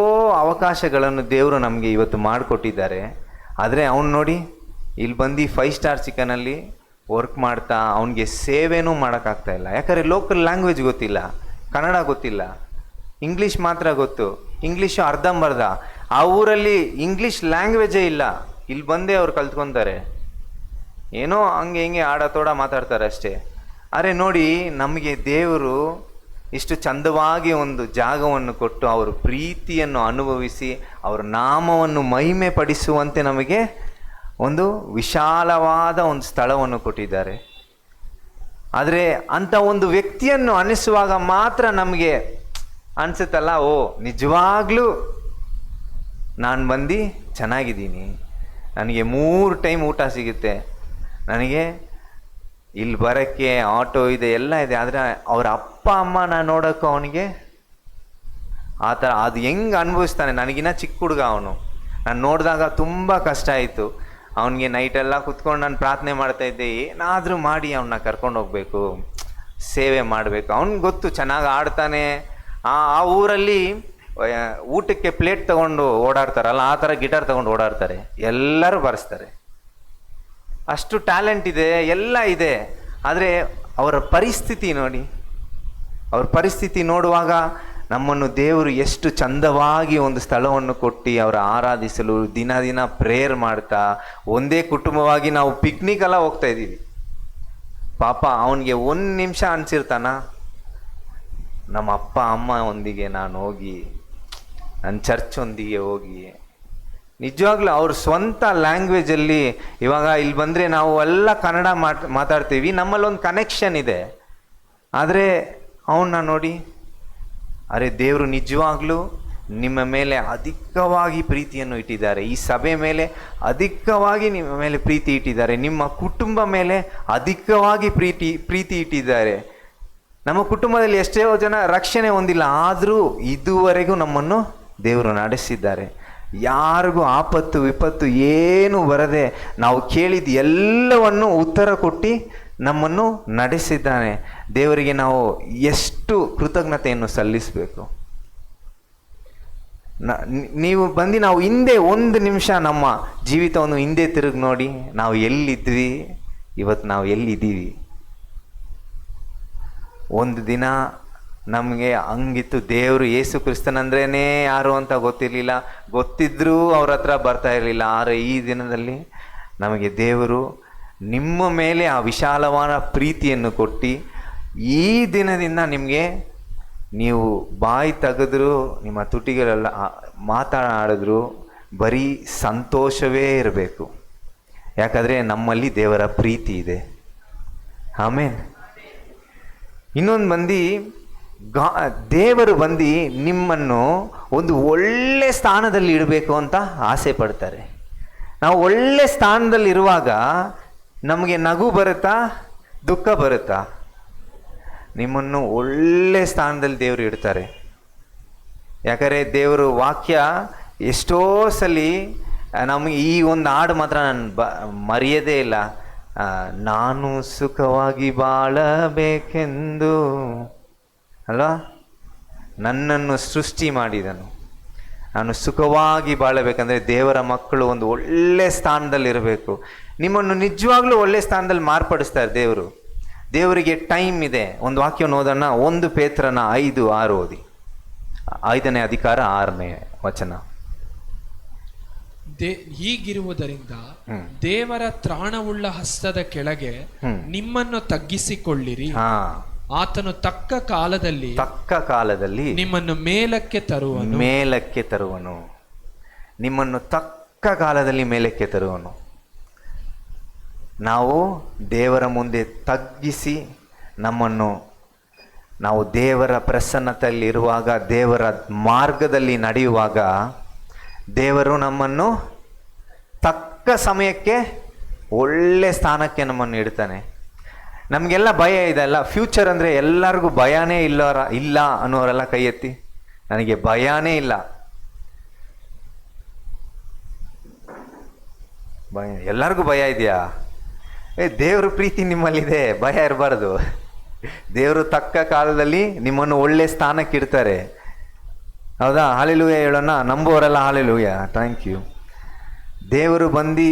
ಅವಕಾಶಗಳನ್ನು ದೇವರು ನಮಗೆ ಇವತ್ತು ಮಾಡಿಕೊಟ್ಟಿದ್ದಾರೆ. ಆದರೆ ಅವನು ನೋಡಿ ಇಲ್ಲಿ ಬಂದು 5 ಸ್ಟಾರ್ ಚಿಕನಲ್ಲಿ ವರ್ಕ್ ಮಾಡ್ತಾ ಅವನಿಗೆ ಸೇವೆನೂ ಮಾಡೋಕ್ಕಾಗ್ತಾಯಿಲ್ಲ. ಯಾಕಂದರೆ ಲೋಕಲ್ ಲ್ಯಾಂಗ್ವೇಜ್ ಗೊತ್ತಿಲ್ಲ, ಕನ್ನಡ ಗೊತ್ತಿಲ್ಲ, ಇಂಗ್ಲೀಷ್ ಮಾತ್ರ ಗೊತ್ತು. ಇಂಗ್ಲೀಷು ಅರ್ಧಂಬರ್ಧ. ಆ ಊರಲ್ಲಿ ಇಂಗ್ಲೀಷ್ ಲ್ಯಾಂಗ್ವೇಜೇ ಇಲ್ಲ. ಇಲ್ಲಿ ಬಂದೇ ಅವ್ರು ಕಲ್ತ್ಕೊತಾರೆ, ಏನೋ ಹಂಗೆ ಹಿಂಗೆ ಆಡತೋಡ ಮಾತಾಡ್ತಾರೆ ಅಷ್ಟೇ. ಆದರೆ ನೋಡಿ, ನಮಗೆ ದೇವರು ಇಷ್ಟು ಚಂದವಾಗಿ ಒಂದು ಜಾಗವನ್ನು ಕೊಟ್ಟು ಅವರು ಪ್ರೀತಿಯನ್ನು ಅನುಭವಿಸಿ ಅವರ ನಾಮವನ್ನು ಮಹಿಮೆ ಪಡಿಸುವಂತೆ ನಮಗೆ ಒಂದು ವಿಶಾಲವಾದ ಒಂದು ಸ್ಥಳವನ್ನು ಕೊಟ್ಟಿದ್ದಾರೆ. ಆದರೆ ಅಂಥ ಒಂದು ವ್ಯಕ್ತಿಯನ್ನು ಅನಿಸುವಾಗ ಮಾತ್ರ ನಮಗೆ ಅನಿಸುತ್ತಲ್ಲ, ಓ ನಿಜವಾಗ್ಲೂ ನಾನು ಬಂದು ಚೆನ್ನಾಗಿದ್ದೀನಿ, ನನಗೆ 3 ಟೈಮ್ ಊಟ ಸಿಗುತ್ತೆ, ನನಗೆ ಇಲ್ಲಿ ಬರೋಕ್ಕೆ ಆಟೋ ಇದೆ, ಎಲ್ಲ ಇದೆ. ಆದರೆ ಅವ್ರ ಅಪ್ಪ ಅಮ್ಮನ ನೋಡೋಕ್ಕೂ ಅವನಿಗೆ ಆ ಥರ ಅದು ಹೆಂಗೆ ಅನುಭವಿಸ್ತಾನೆ. ನನಗಿನ್ನ ಚಿಕ್ಕ ಹುಡುಗ ಅವನು. ನಾನು ನೋಡಿದಾಗ ತುಂಬ ಕಷ್ಟ ಆಯಿತು. ಅವನಿಗೆ ನೈಟೆಲ್ಲ ಕುತ್ಕೊಂಡು ನಾನು ಪ್ರಾರ್ಥನೆ ಮಾಡ್ತಾ ಇದ್ದೆ, ಏನಾದರೂ ಮಾಡಿ ಅವನ್ನ ಕರ್ಕೊಂಡು ಹೋಗ್ಬೇಕು, ಸೇವೆ ಮಾಡಬೇಕು. ಅವ್ನಿಗೆ ಗೊತ್ತು ಚೆನ್ನಾಗಿ ಆಡ್ತಾನೆ. ಆ ಊರಲ್ಲಿ ಊಟಕ್ಕೆ ಪ್ಲೇಟ್ ತಗೊಂಡು ಓಡಾಡ್ತಾರಲ್ಲ, ಆ ಥರ ಗಿಟಾರ್ ತಗೊಂಡು ಓಡಾಡ್ತಾರೆ, ಎಲ್ಲರೂ ಬಾರಿಸ್ತಾರೆ. ಅಷ್ಟು ಟ್ಯಾಲೆಂಟ್ ಇದೆ, ಎಲ್ಲ ಇದೆ. ಆದರೆ ಅವರ ಪರಿಸ್ಥಿತಿ ನೋಡಿ, ಅವ್ರ ಪರಿಸ್ಥಿತಿ ನೋಡುವಾಗ ನಮ್ಮನ್ನು ದೇವರು ಎಷ್ಟು ಚಂದವಾಗಿ ಒಂದು ಸ್ಥಳವನ್ನು ಕೊಟ್ಟು ಅವರ ಆರಾಧಿಸಲು ದಿನ ದಿನ ಪ್ರೇಯರ್ ಮಾಡ್ತಾ ಒಂದೇ ಕುಟುಂಬವಾಗಿ ನಾವು ಪಿಕ್ನಿಕ್ ಎಲ್ಲ ಹೋಗ್ತಾ ಇದ್ದೀವಿ. ಪಾಪ ಅವನಿಗೆ ಒಂದು ನಿಮಿಷ ಅನಿಸಿರ್ತಾನ, ನಮ್ಮ ಅಪ್ಪ ಅಮ್ಮ ಒಂದಿಗೆ ನಾನು ಹೋಗಿ, ನನ್ನ ಚರ್ಚ್ ಒಂದಿಗೆ ಹೋಗಿ, ನಿಜವಾಗ್ಲೂ ಅವ್ರ ಸ್ವಂತ ಲ್ಯಾಂಗ್ವೇಜಲ್ಲಿ. ಇವಾಗ ಇಲ್ಲಿ ಬಂದರೆ ನಾವು ಎಲ್ಲ ಕನ್ನಡ ಮಾತಾಡ್ತೀವಿ, ನಮ್ಮಲ್ಲೊಂದು ಕನೆಕ್ಷನ್ ಇದೆ. ಆದರೆ ಅವನ್ನ ನೋಡಿ, ಅರೆ ದೇವರು ನಿಜವಾಗ್ಲೂ ನಿಮ್ಮ ಮೇಲೆ ಅಧಿಕವಾಗಿ ಪ್ರೀತಿಯನ್ನು ಇಟ್ಟಿದ್ದಾರೆ, ಈ ಸಭೆ ಮೇಲೆ ಅಧಿಕವಾಗಿ ನಿಮ್ಮ ಮೇಲೆ ಪ್ರೀತಿ ಇಟ್ಟಿದ್ದಾರೆ, ನಿಮ್ಮ ಕುಟುಂಬ ಮೇಲೆ ಅಧಿಕವಾಗಿ ಪ್ರೀತಿ ಇಟ್ಟಿದ್ದಾರೆ. ನಮ್ಮ ಕುಟುಂಬದಲ್ಲಿ ಎಷ್ಟೋ ಜನ ರಕ್ಷಣೆ ಹೊಂದಿಲ್ಲ, ಆದರೂ ಇದುವರೆಗೂ ನಮ್ಮನ್ನು ದೇವರು ನಡೆಸಿದ್ದಾರೆ. ಯಾರಿಗೂ ಆಪತ್ತು ವಿಪತ್ತು ಏನು ಬರದೆ ನಾವು ಕೇಳಿದ ಎಲ್ಲವನ್ನು ಉತ್ತರ ಕೊಟ್ಟು ನಮ್ಮನ್ನು ನಡೆಸಿದ್ದಾನೆ. ದೇವರಿಗೆ ನಾವು ಎಷ್ಟು ಕೃತಜ್ಞತೆಯನ್ನು ಸಲ್ಲಿಸಬೇಕು. ನೀವು ಬಂದು ನಾವು ಹಿಂದೆ ಒಂದು ನಿಮಿಷ ನಮ್ಮ ಜೀವಿತವನ್ನು ಹಿಂದೆ ತಿರುಗಿ ನೋಡಿ, ನಾವು ಎಲ್ಲಿದ್ವಿ, ಇವತ್ತು ನಾವು ಎಲ್ಲಿದ್ದೀವಿ. ಒಂದು ದಿನ ನಮಗೆ ಹಂಗಿತ್ತು, ದೇವರು ಯೇಸು ಕ್ರಿಸ್ತನಂದ್ರೇ ಯಾರು ಅಂತ ಗೊತ್ತಿರಲಿಲ್ಲ, ಗೊತ್ತಿದ್ರೂ ಅವ್ರ ಹತ್ರ ಬರ್ತಾ ಇರಲಿಲ್ಲ. ಆದರೆ ಈ ದಿನದಲ್ಲಿ ನಮಗೆ ದೇವರು ನಿಮ್ಮ ಮೇಲೆ ಆ ವಿಶಾಲವಾದ ಪ್ರೀತಿಯನ್ನು ಕೊಟ್ಟು ಈ ದಿನದಿಂದ ನಿಮಗೆ ನೀವು ಬಾಯಿ ತೆಗೆದ್ರು, ನಿಮ್ಮ ತುಟಿಗಳೆಲ್ಲ ಮಾತನಾಡಿದ್ರು ಬರೀ ಸಂತೋಷವೇ ಇರಬೇಕು. ಯಾಕಂದರೆ ನಮ್ಮಲ್ಲಿ ದೇವರ ಪ್ರೀತಿ ಇದೆ. ಆಮೇನ್. ಇನ್ನೊಂದು ಮಂದಿ ದೇವರು ಬಂದು ನಿಮ್ಮನ್ನು ಒಂದು ಒಳ್ಳೆ ಸ್ಥಾನದಲ್ಲಿ ಇಡಬೇಕು ಅಂತ ಆಸೆ ಪಡ್ತಾರೆ. ನಾವು ಒಳ್ಳೆ ಸ್ಥಾನದಲ್ಲಿ ಇರುವಾಗ ನಮಗೆ ನಗು ಬರುತ್ತಾ, ದುಃಖ ಬರುತ್ತಾ? ನಿಮ್ಮನ್ನು ಒಳ್ಳೆ ಸ್ಥಾನದಲ್ಲಿ ದೇವರು ಇಡ್ತಾರೆ. ಯಾಕಂದರೆ ದೇವರು ವಾಕ್ಯ ಎಷ್ಟೋ ಸಲ ನಮಗೆ ಈ ಒಂದು ಹಾಡು ಮಾತ್ರ ನಾನು ಮರೆಯೋದೇ ಇಲ್ಲ. ನಾನು ಸುಖವಾಗಿ ಬಾಳಬೇಕೆಂದು ಅಲ್ವಾ, ನನ್ನನ್ನು ಸೃಷ್ಟಿ ಮಾಡಿದನು, ನಾನು ಸುಖವಾಗಿ ಬಾಳಬೇಕಂದ್ರೆ ದೇವರ ಮಕ್ಕಳು ಒಂದು ಒಳ್ಳೆ ಸ್ಥಾನದಲ್ಲಿರಬೇಕು. ನಿಮ್ಮನ್ನು ನಿಜವಾಗ್ಲೂ ಒಳ್ಳೆ ಸ್ಥಾನದಲ್ಲಿ ಮಾರ್ಪಡಿಸ್ತಾರೆ ದೇವರು. ದೇವರಿಗೆ ಟೈಮ್ ಇದೆ. ಒಂದು ವಾಕ್ಯವನ್ನು ಓದೋಣ, 1 ಪೇತ್ರನ 5:6 ಓದಿ. 5ನೇ ಅಧಿಕಾರ 6ನೇ ವಚನ. ಹೀಗಿರುವುದರಿಂದ ದೇವರ ತ್ರಾಣವುಳ್ಳ ಹಸ್ತದ ಕೆಳಗೆ ನಿಮ್ಮನ್ನು ತಗ್ಗಿಸಿಕೊಳ್ಳಿರಿ. ಆತನು ತಕ್ಕ ಕಾಲದಲ್ಲಿ ನಿಮ್ಮನ್ನು ಮೇಲಕ್ಕೆ ತರುವನು. ನಿಮ್ಮನ್ನು ತಕ್ಕ ಕಾಲದಲ್ಲಿ ಮೇಲಕ್ಕೆ ತರುವನು. ನಾವು ದೇವರ ಮುಂದೆ ತಗ್ಗಿಸಿ ನಾವು ದೇವರ ಪ್ರಸನ್ನತೆಯಲ್ಲಿ ಇರುವಾಗ, ದೇವರ ಮಾರ್ಗದಲ್ಲಿ ನಡೆಯುವಾಗ ದೇವರು ನಮ್ಮನ್ನು ತಕ್ಕ ಸಮಯಕ್ಕೆ ಒಳ್ಳೆ ಸ್ಥಾನಕ್ಕೆ ನಮ್ಮನ್ನು ಇಡ್ತಾನೆ. ನಮಗೆಲ್ಲ ಭಯ ಇದೆ ಅಲ್ಲ, ಫ್ಯೂಚರ್ ಅಂದರೆ ಎಲ್ಲರಿಗೂ ಭಯನೇ ಇಲ್ಲ ಅನ್ನೋರೆಲ್ಲ ಕೈ ಎತ್ತಿ. ನನಗೆ ಭಯನೇ ಇಲ್ಲ. ಎಲ್ಲರಿಗೂ ಭಯ ಇದೆಯಾ? ದೇವ್ರ ಪ್ರೀತಿ ನಿಮ್ಮಲ್ಲಿದೆ, ಭಯ ಇರಬಾರ್ದು. ದೇವರು ತಕ್ಕ ಕಾಲದಲ್ಲಿ ನಿಮ್ಮನ್ನು ಒಳ್ಳೆ ಸ್ಥಾನಕ್ಕೆ ಇಡ್ತಾರೆ. ಹೌದಾ? ಹಾಲೆಲೂಯ ಹೇಳೋಣ. ನಂಬುವವರೆಲ್ಲ ಹಾಲೆಲೂಯ. Thank you. ದೇವರು ಬಂದು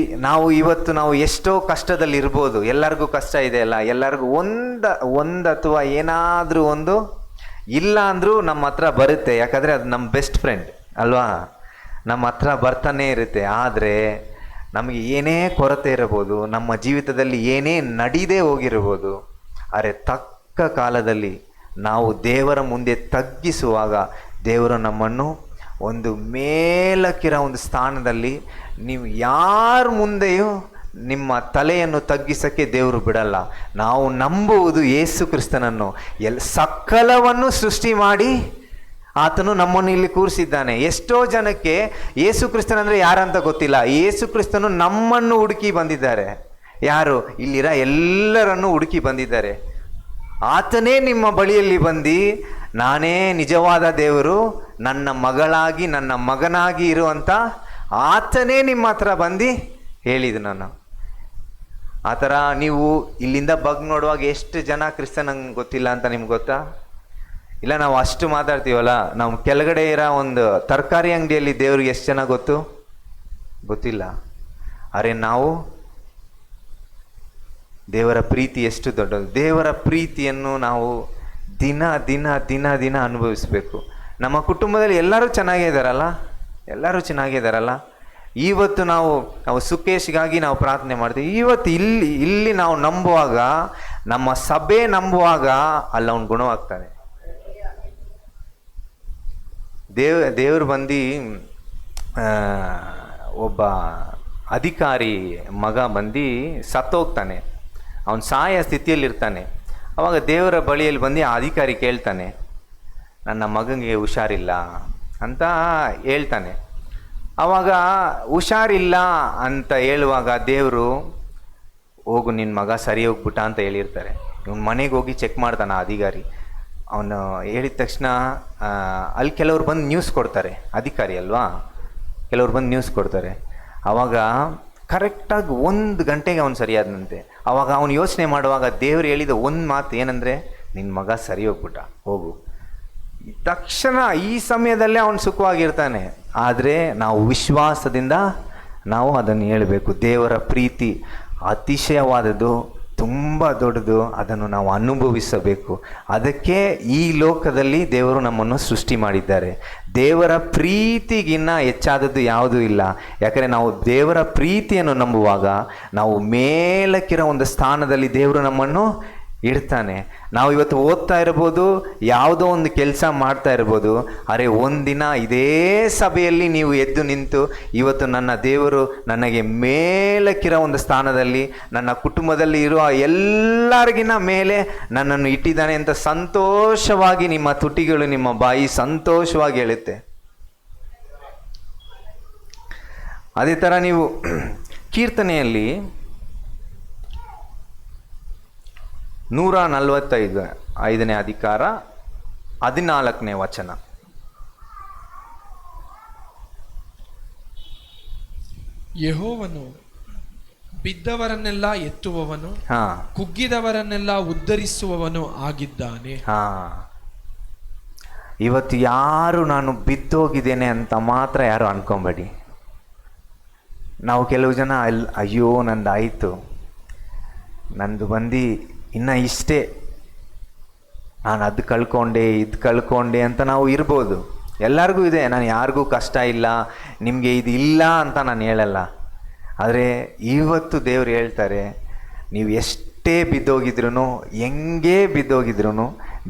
ನಾವು ಎಷ್ಟೋ ಕಷ್ಟದಲ್ಲಿ ಇರ್ಬೋದು. ಎಲ್ಲರಿಗೂ ಕಷ್ಟ ಇದೆ ಅಲ್ಲ, ಎಲ್ಲರಿಗೂ ಒಂದು ಅಥವಾ ಏನಾದರೂ ಒಂದು ಇಲ್ಲ ಅಂದರೂ ನಮ್ಮ ಹತ್ರ ಬರುತ್ತೆ. ಯಾಕಂದರೆ ಅದು ನಮ್ಮ ಬೆಸ್ಟ್ ಫ್ರೆಂಡ್ ಅಲ್ವಾ, ನಮ್ಮ ಹತ್ರ ಬರ್ತಾನೆ ಇರುತ್ತೆ. ಆದರೆ ನಮಗೆ ಏನೇ ಕೊರತೆ ಇರಬಹುದು, ನಮ್ಮ ಜೀವಿತದಲ್ಲಿ ಏನೇ ನಡೀದೇ ಹೋಗಿರ್ಬೋದು, ಆದರೆ ತಕ್ಕ ಕಾಲದಲ್ಲಿ ನಾವು ದೇವರ ಮುಂದೆ ತಗ್ಗಿಸುವಾಗ ದೇವರು ನಮ್ಮನ್ನು ಒಂದು ಮೇಲಕ್ಕಿರೋ ಒಂದು ಸ್ಥಾನದಲ್ಲಿ, ನೀವು ಯಾರ ಮುಂದೆಯೂ ನಿಮ್ಮ ತಲೆಯನ್ನು ತಗ್ಗಿಸೋಕ್ಕೆ ದೇವರು ಬಿಡಲ್ಲ. ನಾವು ನಂಬುವುದು ಯೇಸು ಕ್ರಿಸ್ತನನ್ನು. ಸಕಲವನ್ನು ಸೃಷ್ಟಿ ಮಾಡಿ ಆತನು ನಮ್ಮನ್ನು ಇಲ್ಲಿ ಕೂರಿಸಿದ್ದಾನೆ. ಎಷ್ಟೋ ಜನಕ್ಕೆ ಯೇಸು ಕ್ರಿಸ್ತನಂದರೆ ಯಾರಂತ ಗೊತ್ತಿಲ್ಲ. ಯೇಸು ಕ್ರಿಸ್ತನು ನಮ್ಮನ್ನು ಹುಡುಕಿ ಬಂದಿದ್ದಾರೆ. ಯಾರು? ಇಲ್ಲಿರ ಎಲ್ಲರನ್ನು ಹುಡುಕಿ ಬಂದಿದ್ದಾರೆ. ಆತನೇ ನಿಮ್ಮ ಬಳಿಯಲ್ಲಿ ಬಂದು, ನಾನೇ ನಿಜವಾದ ದೇವರು, ನನ್ನ ಮಗಳಾಗಿ ನನ್ನ ಮಗನಾಗಿ ಇರುವಂಥ ಆತನೇ ನಿಮ್ಮ ಹತ್ರ ಬಂದು ಹೇಳಿದ್ದು ನಾನು. ಆ ಥರ ನೀವು ಇಲ್ಲಿಂದ ನೋಡುವಾಗ ಎಷ್ಟು ಜನ ಕ್ರಿಸ್ತನಂಗೆ ಗೊತ್ತಿಲ್ಲ ಅಂತ ನಿಮ್ಗೆ ಗೊತ್ತಾ? ಇಲ್ಲ, ನಾವು ಅಷ್ಟು ಮಾತಾಡ್ತೀವಲ್ಲ, ನಾವು ಕೆಳಗಡೆ ಇರೋ ಒಂದು ತರಕಾರಿ ಅಂಗಡಿಯಲ್ಲಿ ದೇವ್ರಿಗೆ ಎಷ್ಟು ಜನ ಗೊತ್ತಿಲ್ಲ. ಅರೆ ನಾವು ದೇವರ ಪ್ರೀತಿ ಎಷ್ಟು ದೊಡ್ಡದು. ದೇವರ ಪ್ರೀತಿಯನ್ನು ನಾವು ದಿನ ದಿನ ದಿನ ದಿನ ಅನುಭವಿಸ್ಬೇಕು. ನಮ್ಮ ಕುಟುಂಬದಲ್ಲಿ ಎಲ್ಲರೂ ಚೆನ್ನಾಗಿದ್ದಾರಲ್ಲ. ಇವತ್ತು ನಾವು ಸುಖೇಶ್ಗಾಗಿ ನಾವು ಪ್ರಾರ್ಥನೆ ಮಾಡ್ತೀವಿ. ಇವತ್ತು ಇಲ್ಲಿ ನಾವು ನಂಬುವಾಗ, ನಮ್ಮ ಸಭೆ ನಂಬುವಾಗ ಅಲ್ಲಿ ಅವನು ಗುಣವಾಗ್ತಾನೆ. ದೇವರು ಬಂದು ಒಬ್ಬ ಅಧಿಕಾರಿ ಮಗ ಬಂದು ಸತ್ತೋಗ್ತಾನೆ. ಅವನು ಸಾಯ ಸ್ಥಿತಿಯಲ್ಲಿರ್ತಾನೆ. ಅವಾಗ ದೇವರ ಬಳಿಯಲ್ಲಿ ಬಂದು ಆ ಅಧಿಕಾರಿ ಕೇಳ್ತಾನೆ, ನನ್ನ ಮಗನಿಗೆ ಹುಷಾರಿಲ್ಲ ಅಂತ ಹೇಳ್ತಾನೆ. ಆವಾಗ ಹುಷಾರಿಲ್ಲ ಅಂತ ಹೇಳುವಾಗ ದೇವರು, ಹೋಗು ನಿನ್ನ ಮಗ ಸರಿ ಹೋಗ್ಬಿಟ್ಟ ಅಂತ ಹೇಳಿರ್ತಾರೆ. ಇವನು ಮನೆಗೆ ಹೋಗಿ ಚೆಕ್ ಮಾಡ್ತಾನೆ ಆ ಅಧಿಕಾರಿ. ಅವನು ಹೇಳಿದ ತಕ್ಷಣ ಅಲ್ಲಿ ಕೆಲವ್ರು ಬಂದು ನ್ಯೂಸ್ ಕೊಡ್ತಾರೆ. ಅಧಿಕಾರಿ ಅಲ್ವಾ, ಕೆಲವ್ರು ಬಂದು ನ್ಯೂಸ್ ಕೊಡ್ತಾರೆ. ಆವಾಗ ಕರೆಕ್ಟಾಗಿ 1 ಗಂಟೆಗೆ ಅವನು ಸರಿಯಾದಂತೆ. ಆವಾಗ ಅವನು ಯೋಚನೆ ಮಾಡುವಾಗ ದೇವರು ಹೇಳಿದ ಒಂದು ಮಾತು ಏನಂದರೆ, ನಿನ್ನ ಮಗ ಸರಿ ಹೋಗ್ಬಿಟ್ಟ, ಹೋಗು. ತಕ್ಷಣ ಈ ಸಮಯದಲ್ಲೇ ಅವನು ಸುಖವಾಗಿರ್ತಾನೆ. ಆದರೆ ನಾವು ವಿಶ್ವಾಸದಿಂದ ನಾವು ಅದನ್ನು ಹೇಳಬೇಕು. ದೇವರ ಪ್ರೀತಿ ಅತಿಶಯವಾದದ್ದು, ತುಂಬ ದೊಡ್ಡದು. ಅದನ್ನು ನಾವು ಅನುಭವಿಸಬೇಕು. ಅದಕ್ಕೆ ಈ ಲೋಕದಲ್ಲಿ ದೇವರು ನಮ್ಮನ್ನು ಸೃಷ್ಟಿ ಮಾಡಿದ್ದಾರೆ. ದೇವರ ಪ್ರೀತಿಗಿನ್ನ ಹೆಚ್ಚಾದದ್ದು ಯಾವುದೂ ಇಲ್ಲ. ಯಾಕಂದರೆ ನಾವು ದೇವರ ಪ್ರೀತಿಯನ್ನು ನಂಬುವಾಗ ನಾವು ಮೇಲಕ್ಕಿರೋ ಒಂದು ಸ್ಥಾನದಲ್ಲಿ ದೇವರು ನಮ್ಮನ್ನು ಇಡ್ತಾನೆ. ನಾವು ಇವತ್ತು ಓದ್ತಾ ಇರ್ಬೋದು, ಯಾವುದೋ ಒಂದು ಕೆಲಸ ಮಾಡ್ತಾ ಇರ್ಬೋದು. ಅರೆ ಒಂದಿನ ಇದೇ ಸಭೆಯಲ್ಲಿ ನೀವು ಎದ್ದು ನಿಂತು, ಇವತ್ತು ನನ್ನ ದೇವರು ನನಗೆ ಮೇಲಕ್ಕಿರೋ ಒಂದು ಸ್ಥಾನದಲ್ಲಿ, ನನ್ನ ಕುಟುಂಬದಲ್ಲಿ ಇರುವ ಎಲ್ಲರಿಗಿನ ಮೇಲೆ ನನ್ನನ್ನು ಇಟ್ಟಿದ್ದಾನೆ ಅಂತ ಸಂತೋಷವಾಗಿ ನಿಮ್ಮ ತುಟಿಗಳು, ನಿಮ್ಮ ಬಾಯಿ ಸಂತೋಷವಾಗಿ ಹೇಳುತ್ತೆ. ಅದೇ ಥರ ನೀವು ಕೀರ್ತನೆಯಲ್ಲಿ 145ನೇ ಅಧಿಕಾರ 14ನೇ ವಚನ. ಯೆಹೋವನು ಬಿದ್ದವರನ್ನೆಲ್ಲ ಎತ್ತುವವನು, ಕುಗ್ಗಿದವರನ್ನೆಲ್ಲ ಉದ್ಧರಿಸುವವನು ಆಗಿದ್ದಾನೆ. ಇವತ್ತು ಯಾರು ನಾನು ಬಿದ್ದೋಗಿದ್ದೇನೆ ಅಂತ ಮಾತ್ರ ಯಾರು ಅನ್ಕೊಂಬೇಡಿ. ನಾವು ಕೆಲವು ಜನ ಅಯ್ಯೋ ನಂದಾಯಿತು, ನಂದು ಬಂದು ಇನ್ನು ಇಷ್ಟೇ, ನಾನು ಅದು ಕಳ್ಕೊಂಡೆ ಇದು ಕಳ್ಕೊಂಡೆ ಅಂತ ನಾವು ಇರ್ಬೋದು. ಎಲ್ಲರಿಗೂ ಇದೆ, ನಾನು ಯಾರಿಗೂ ಕಷ್ಟ ಇಲ್ಲ, ನಿಮಗೆ ಇದು ಇಲ್ಲ ಅಂತ ನಾನು ಹೇಳಲ್ಲ. ಆದರೆ ಇವತ್ತು ದೇವ್ರು ಹೇಳ್ತಾರೆ, ನೀವು ಎಷ್ಟೇ ಬಿದ್ದೋಗಿದ್ರು, ಹೆಂಗೇ ಬಿದ್ದೋಗಿದ್ರು,